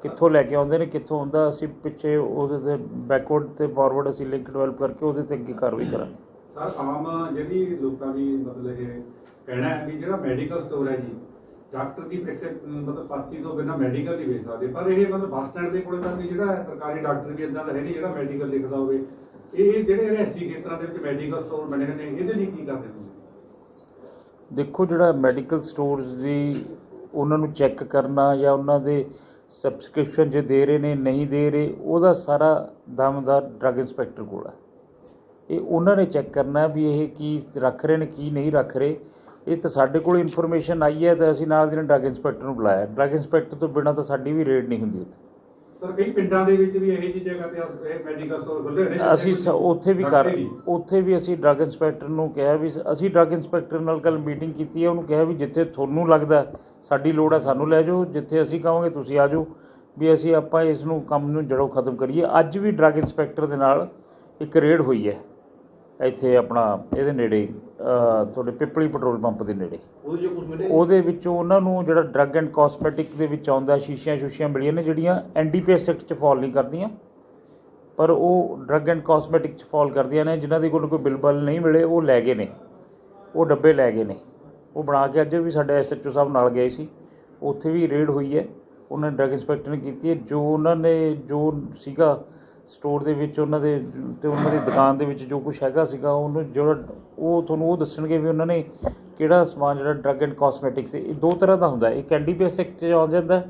S15: ਕਿੱਥੋਂ ਲੈ ਕੇ ਆਉਂਦੇ ਨੇ, ਕਿੱਥੋਂ ਹੁੰਦਾ। ਅਸੀਂ ਪਿੱਛੇ ਉਹਦੇ 'ਤੇ ਬੈਕਵਰਡ ਅਤੇ ਫਾਰਵਰਡ ਅਸੀਂ ਲਿੰਕ ਡਿਵੈਲਪ ਕਰਕੇ ਉਹਦੇ 'ਤੇ ਅੱਗੇ ਕਾਰਵਾਈ ਕਰਾਂਗੇ।
S17: ਸਰ ਆਮ ਜਿਹੜੀ ਲੋਕਾਂ ਦੀ ਮਤਲਬ ਇਹ ਕਹਿਣਾ ਹੈ ਵੀ ਜਿਹੜਾ ਮੈਡੀਕਲ ਸਟੋਰ ਹੈ ਜੀ, ਡਾਕਟਰ ਦੀ ਪੈਸੇ ਮਤਲਬ ਪਰਚੀ ਤੋਂ ਬਿਨਾਂ ਮੈਡੀਕਲ ਨਹੀਂ ਵੇਚ ਸਕਦੇ, ਪਰ ਇਹ ਮਤਲਬ ਬੱਸ ਸਟੈਂਡ ਦੇ ਕੋਲ ਤਾਂ ਵੀ ਜਿਹੜਾ ਸਰਕਾਰੀ ਡਾਕਟਰ ਵੀ ਇੱਦਾਂ ਦਾ ਹੈ ਨਹੀਂ ਜਿਹੜਾ ਮੈਡੀਕਲ ਲਿਖਦਾ ਹੋਵੇ। ਇਹ ਜਿਹੜੇ ਰਿਹਾਇਸ਼ੀ ਖੇਤਰਾਂ ਦੇ ਵਿੱਚ ਮੈਡੀਕਲ ਸਟੋਰ ਬਣੇ ਨੇ, ਇਹਦੇ ਲਈ ਕੀ ਕਰਦੇ ਤੁਸੀਂ?
S15: ਦੇਖੋ, ਜਿਹੜਾ ਮੈਡੀਕਲ ਸਟੋਰਸ ਦੀ ਉਹਨਾਂ ਨੂੰ ਚੈੱਕ ਕਰਨਾ ਜਾਂ ਉਹਨਾਂ ਦੇ ਸਬਸਕ੍ਰਿਪਸ਼ਨ ਜੇ ਦੇ ਰਹੇ ਨੇ ਨਹੀਂ ਦੇ ਰਹੇ, ਉਹਦਾ ਸਾਰਾ ਦਮਦਾਰ ਡਰੱਗ ਇੰਸਪੈਕਟਰ ਕੋਲ ਹੈ। ਇਹ ਉਹਨਾਂ ਨੇ ਚੈੱਕ ਕਰਨਾ ਵੀ ਇਹ ਕੀ ਰੱਖ ਰਹੇ ਨੇ ਕੀ ਨਹੀਂ ਰੱਖ ਰਹੇ। ਇਹ ਤਾਂ ਸਾਡੇ ਕੋਲ ਇਨਫੋਰਮੇਸ਼ਨ ਆਈ ਹੈ ਤਾਂ ਅਸੀਂ ਨਾਲ ਦੀ ਨਾਲ ਡਰੱਗ ਇੰਸਪੈਕਟਰ ਨੂੰ ਬੁਲਾਇਆ। ਡਰੱਗ ਇੰਸਪੈਕਟਰ ਤੋਂ ਬਿਨਾਂ ਤਾਂ ਸਾਡੀ ਵੀ ਰੇਡ ਨਹੀਂ ਹੁੰਦੀ ਉੱਥੇ।
S17: ਸਰ ਕਈ ਪਿੰਡਾਂ ਦੇ ਵਿੱਚ ਵੀ ਇਹੋ ਜਿਹੀ ਜਗ੍ਹਾ ਤੇ ਇਹ ਮੈਡੀਕਲ ਸਟੋਰ ਖੁੱਲ੍ਹੇ ਹੋਏ ਨੇ,
S15: ਅਸੀਂ ਉੱਥੇ ਵੀ ਅਸੀਂ ਡਰੱਗ ਇੰਸਪੈਕਟਰ ਨੂੰ ਕਿਹਾ ਵੀ ਅਸੀਂ ਡਰੱਗ ਇੰਸਪੈਕਟਰ ਨਾਲ ਕੱਲ੍ਹ ਮੀਟਿੰਗ ਕੀਤੀ ਹੈ। ਉਹਨੂੰ ਕਿਹਾ ਵੀ ਜਿੱਥੇ ਤੁਹਾਨੂੰ ਲੱਗਦਾ ਸਾਡੀ ਲੋੜ ਹੈ ਸਾਨੂੰ ਲੈ ਜਾਓ, ਜਿੱਥੇ ਅਸੀਂ ਕਹਾਂਗੇ ਤੁਸੀਂ ਆ ਜਾਓ, ਵੀ ਅਸੀਂ ਆਪਾਂ ਇਸ ਨੂੰ ਕੰਮ ਨੂੰ ਜੜੋਂ ਖਤਮ ਕਰੀਏ। ਅੱਜ ਵੀ ਡਰੱਗ ਇੰਸਪੈਕਟਰ ਦੇ ਨਾਲ ਇੱਕ ਰੇਡ ਹੋਈ ਹੈ ਇੱਥੇ ਆਪਣਾ ਇਹਦੇ ਨੇੜੇ ਤੁਹਾਡੇ ਪਿੱਪਲੀ ਪੈਟਰੋਲ ਪੰਪ ਦੇ ਨੇੜੇ। ਉਹਦੇ ਵਿੱਚੋਂ ਉਹਨਾਂ ਨੂੰ ਜਿਹੜਾ ਡਰੱਗ ਐਂਡ ਕਾਸਮੈਟਿਕ ਦੇ ਵਿੱਚ ਆਉਂਦਾ ਸ਼ੀਸ਼ੀਆਂ ਮਿਲੀਆਂ ਨੇ ਜਿਹੜੀਆਂ NDPS ਐਕਟ 'ਚ ਫਾਲ ਨਹੀਂ ਕਰਦੀਆਂ, ਪਰ ਉਹ ਡਰੱਗ ਐਂਡ ਕਾਸਮੈਟਿਕ 'ਚ ਫਾਲ ਕਰਦੀਆਂ ਨੇ। ਜਿਨ੍ਹਾਂ ਦੇ ਕੋਲ ਕੋਈ ਬਿੱਲ ਬੱਲ ਨਹੀਂ ਮਿਲੇ ਉਹ ਲੈ ਗਏ ਨੇ, ਉਹ ਡੱਬੇ ਲੈ ਗਏ ਨੇ, ਉਹ ਬਣਾ ਕੇ। ਅੱਜ ਵੀ ਸਾਡੇ SHO ਸਾਹਿਬ ਨਾਲ ਗਏ ਸੀ, ਉੱਥੇ ਵੀ ਰੇਡ ਹੋਈ ਹੈ। ਉਹਨਾਂ ਨੇ ਡਰੱਗ ਇੰਸਪੈਕਟਰ ਨੇ ਕੀਤੀ ਹੈ। ਜੋ ਉਹਨਾਂ ਨੇ ਜੋ ਸੀਗਾ ਸਟੋਰ ਦੇ ਵਿੱਚ ਉਹਨਾਂ ਦੇ ਅਤੇ ਉਹਨਾਂ ਦੀ ਦੁਕਾਨ ਦੇ ਵਿੱਚ ਜੋ ਕੁਛ ਹੈਗਾ ਸੀਗਾ, ਉਹਨੂੰ ਜਿਹੜਾ ਉਹ ਤੁਹਾਨੂੰ ਉਹ ਦੱਸਣਗੇ ਵੀ ਉਹਨਾਂ ਨੇ ਕਿਹੜਾ ਸਮਾਨ ਜਿਹੜਾ ਡਰੱਗ ਐਂਡ ਕਾਸਮੈਟਿਕਸ। ਇਹ 2 ਤਰ੍ਹਾਂ ਦਾ ਹੁੰਦਾ। ਇੱਕ NDPS ਐਕਟ 'ਚ ਆ ਜਾਂਦਾ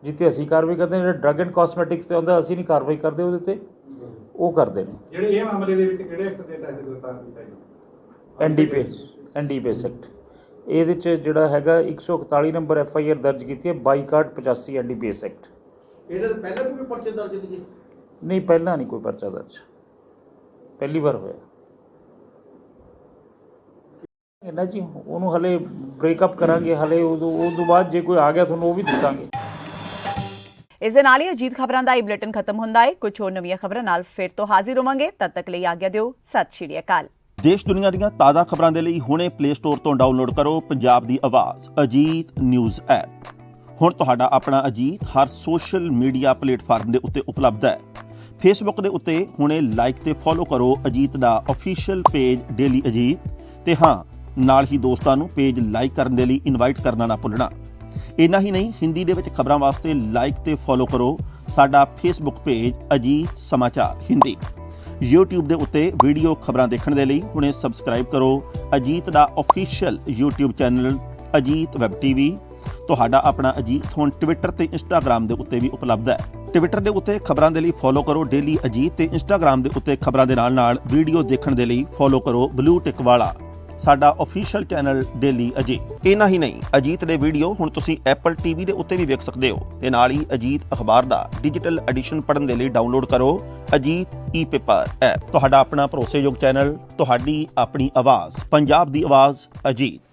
S15: ਜਿੱਥੇ ਅਸੀਂ ਕਾਰਵਾਈ ਕਰਦੇ ਹਾਂ, ਜਿਹੜਾ ਡਰੱਗ ਐਂਡ ਕਾਸਮੈਟਿਕਸ 'ਤੇ ਆਉਂਦਾ ਅਸੀਂ ਨਹੀਂ ਕਾਰਵਾਈ ਕਰਦੇ ਉਹਦੇ 'ਤੇ, ਉਹ ਕਰਦੇ ਨੇ।
S17: ਜਿਹੜੇ ਇਹ ਮਾਮਲੇ ਦੇ ਵਿੱਚ ਕਿਹੜੇ ਐਕਟ ਦੇ ਤਹਿਤ ਗ੍ਰਿਫਤਾਰ ਕੀਤਾ ਜੀ?
S15: NDPS act. ਇਹਦੇ 'ਚ ਜਿਹੜਾ ਹੈਗਾ 141 ਨੰਬਰ FIR ਦਰਜ ਕੀਤੀ ਹੈ, 6285 NDPS ਐਕਟ।
S16: ਇਹਦੇ ਤੋਂ ਪਹਿਲਾਂ ਵੀ ਕੋਈ ਪਰਚੇ ਦਰਜ ਨਹੀਂ?
S15: ਨਹੀਂ, ਪਹਿਲਾਂ ਨਹੀਂ ਕੋਈ ਪਰਚਾ ਦਰਜ, ਪਹਿਲੀ ਵਾਰ ਹੋਇਆ ਇਹਨਾਂ ਜੀ। ਉਹਨੂੰ ਹਲੇ ਬ੍ਰੇਕਅਪ ਕਰਾਂਗੇ, ਹਲੇ ਉਹ ਤੋਂ ਬਾਅਦ ਜੇ ਕੋਈ ਆ ਗਿਆ ਤੁਹਾਨੂੰ ਉਹ ਵੀ ਦੱਸਾਂਗੇ।
S1: ਇਸ ਦੇ ਨਾਲ ਹੀ ਅਜੀਤ ਖਬਰਾਂ ਦਾ ਇਹ ਬੁਲੇਟਿਨ ਖਤਮ ਹੁੰਦਾ ਹੈ। ਕੁਝ ਹੋਰ ਨਵੀਆਂ ਖਬਰਾਂ ਨਾਲ ਫਿਰ ਤੋਂ ਹਾਜ਼ਰ ਹੋਵਾਂਗੇ। ਤਦ ਤੱਕ ਲਈ ਆਗਿਆ ਦਿਓ। ਸਤਿ ਸ਼੍ਰੀ ਅਕਾਲ।
S18: ਦੇਸ਼ ਦੁਨੀਆ ਦੀਆਂ ਤਾਜ਼ਾ ਖਬਰਾਂ ਦੇ ਲਈ ਹੁਣੇ ਪਲੇ ਸਟੋਰ ਤੋਂ ਡਾਊਨਲੋਡ ਕਰੋ ਪੰਜਾਬ ਦੀ ਆਵਾਜ਼ ਅਜੀਤ ਨਿਊਜ਼ ਐਪ। ਹੁਣ ਤੁਹਾਡਾ ਆਪਣਾ ਅਜੀਤ ਹਰ ਸੋਸ਼ਲ ਮੀਡੀਆ ਪਲੇਟਫਾਰਮ ਦੇ ਉੱਤੇ ਉਪਲਬਧ ਹੈ। ਫੇਸਬੁੱਕ ਦੇ ਉੱਤੇ ਹੁਣੇ ਲਾਈਕ ਤੇ ਫੋਲੋ ਕਰੋ ਅਜੀਤ ਦਾ ਅਫੀਸ਼ੀਅਲ ਪੇਜ ਡੇਲੀ ਅਜੀਤ, ਤੇ ਹਾਂ ਨਾਲ ਹੀ ਦੋਸਤਾਂ ਨੂੰ ਪੇਜ ਲਾਈਕ ਕਰਨ ਦੇ ਲਈ ਇਨਵਾਈਟ ਕਰਨਾ ਨਾ ਭੁੱਲਣਾ। ਇੰਨਾ ਹੀ ਨਹੀਂ, ਹਿੰਦੀ ਦੇ ਵਿੱਚ ਖਬਰਾਂ ਵਾਸਤੇ ਲਾਈਕ ਤੇ ਫੋਲੋ ਕਰੋ ਸਾਡਾ ਫੇਸਬੁੱਕ ਪੇਜ ਅਜੀਤ ਸਮਾਚਾਰ ਹਿੰਦੀ। YouTube ਦੇ ਉੱਤੇ ਵੀਡੀਓ ਖਬਰਾਂ ਦੇਖਣ ਦੇ ਲਈ ਹੁਣੇ ਸਬਸਕ੍ਰਾਈਬ ਕਰੋ ਅਜੀਤ ਦਾ official YouTube channel Ajit web TV। ਤੁਹਾਡਾ ਆਪਣਾ ਅਜੀਤ ਹੁਣ ਟਵਿੱਟਰ ਤੇ ਇੰਸਟਾਗ੍ਰਾਮ ਦੇ ਉੱਤੇ ਵੀ ਉਪਲਬਧ ਹੈ। ਟਵਿੱਟਰ ਦੇ ਉੱਤੇ ਖਬਰਾਂ ਦੇ ਲਈ ਫੋਲੋ ਕਰੋ ਡੇਲੀ ਅਜੀਤ, ਤੇ ਇੰਸਟਾਗ੍ਰਾਮ ਦੇ ਉੱਤੇ ਖਬਰਾਂ ਦੇ ਨਾਲ ਵੀਡੀਓ ਦੇਖਣ ਦੇ ਲਈ ਫੋਲੋ ਕਰੋ ਬਲੂ ਟਿਕ ਵਾਲਾ ਸਾਡਾ ਅਫੀਸ਼ੀਅਲ ਚੈਨਲ ਡੇਲੀ ਅਜੀਤ। ਇੰਨਾ ਹੀ ਨਹੀਂ, ਅਜੀਤ ਦੇ ਵੀਡੀਓ ਹੁਣ ਤੁਸੀਂ Apple TV ਦੇ ਉੱਤੇ ਵੀ ਵੇਖ ਸਕਦੇ ਹੋ, ਤੇ ਨਾਲ ਹੀ ਅਜੀਤ ਅਖਬਾਰ ਦਾ ਡਿਜੀਟਲ ਐਡੀਸ਼ਨ ਪੜ੍ਹਨ ਦੇ ਲਈ ਡਾਊਨਲੋਡ ਕਰੋ ਅਜੀਤ e-ਪੇਪਰ ਐਪ। ਤੁਹਾਡਾ ਆਪਣਾ ਭਰੋਸੇਯੋਗ ਚੈਨਲ, ਤੁਹਾਡੀ ਆਪਣੀ ਆਵਾਜ਼, ਪੰਜਾਬ ਦੀ ਆਵਾਜ਼ ਅਜੀਤ।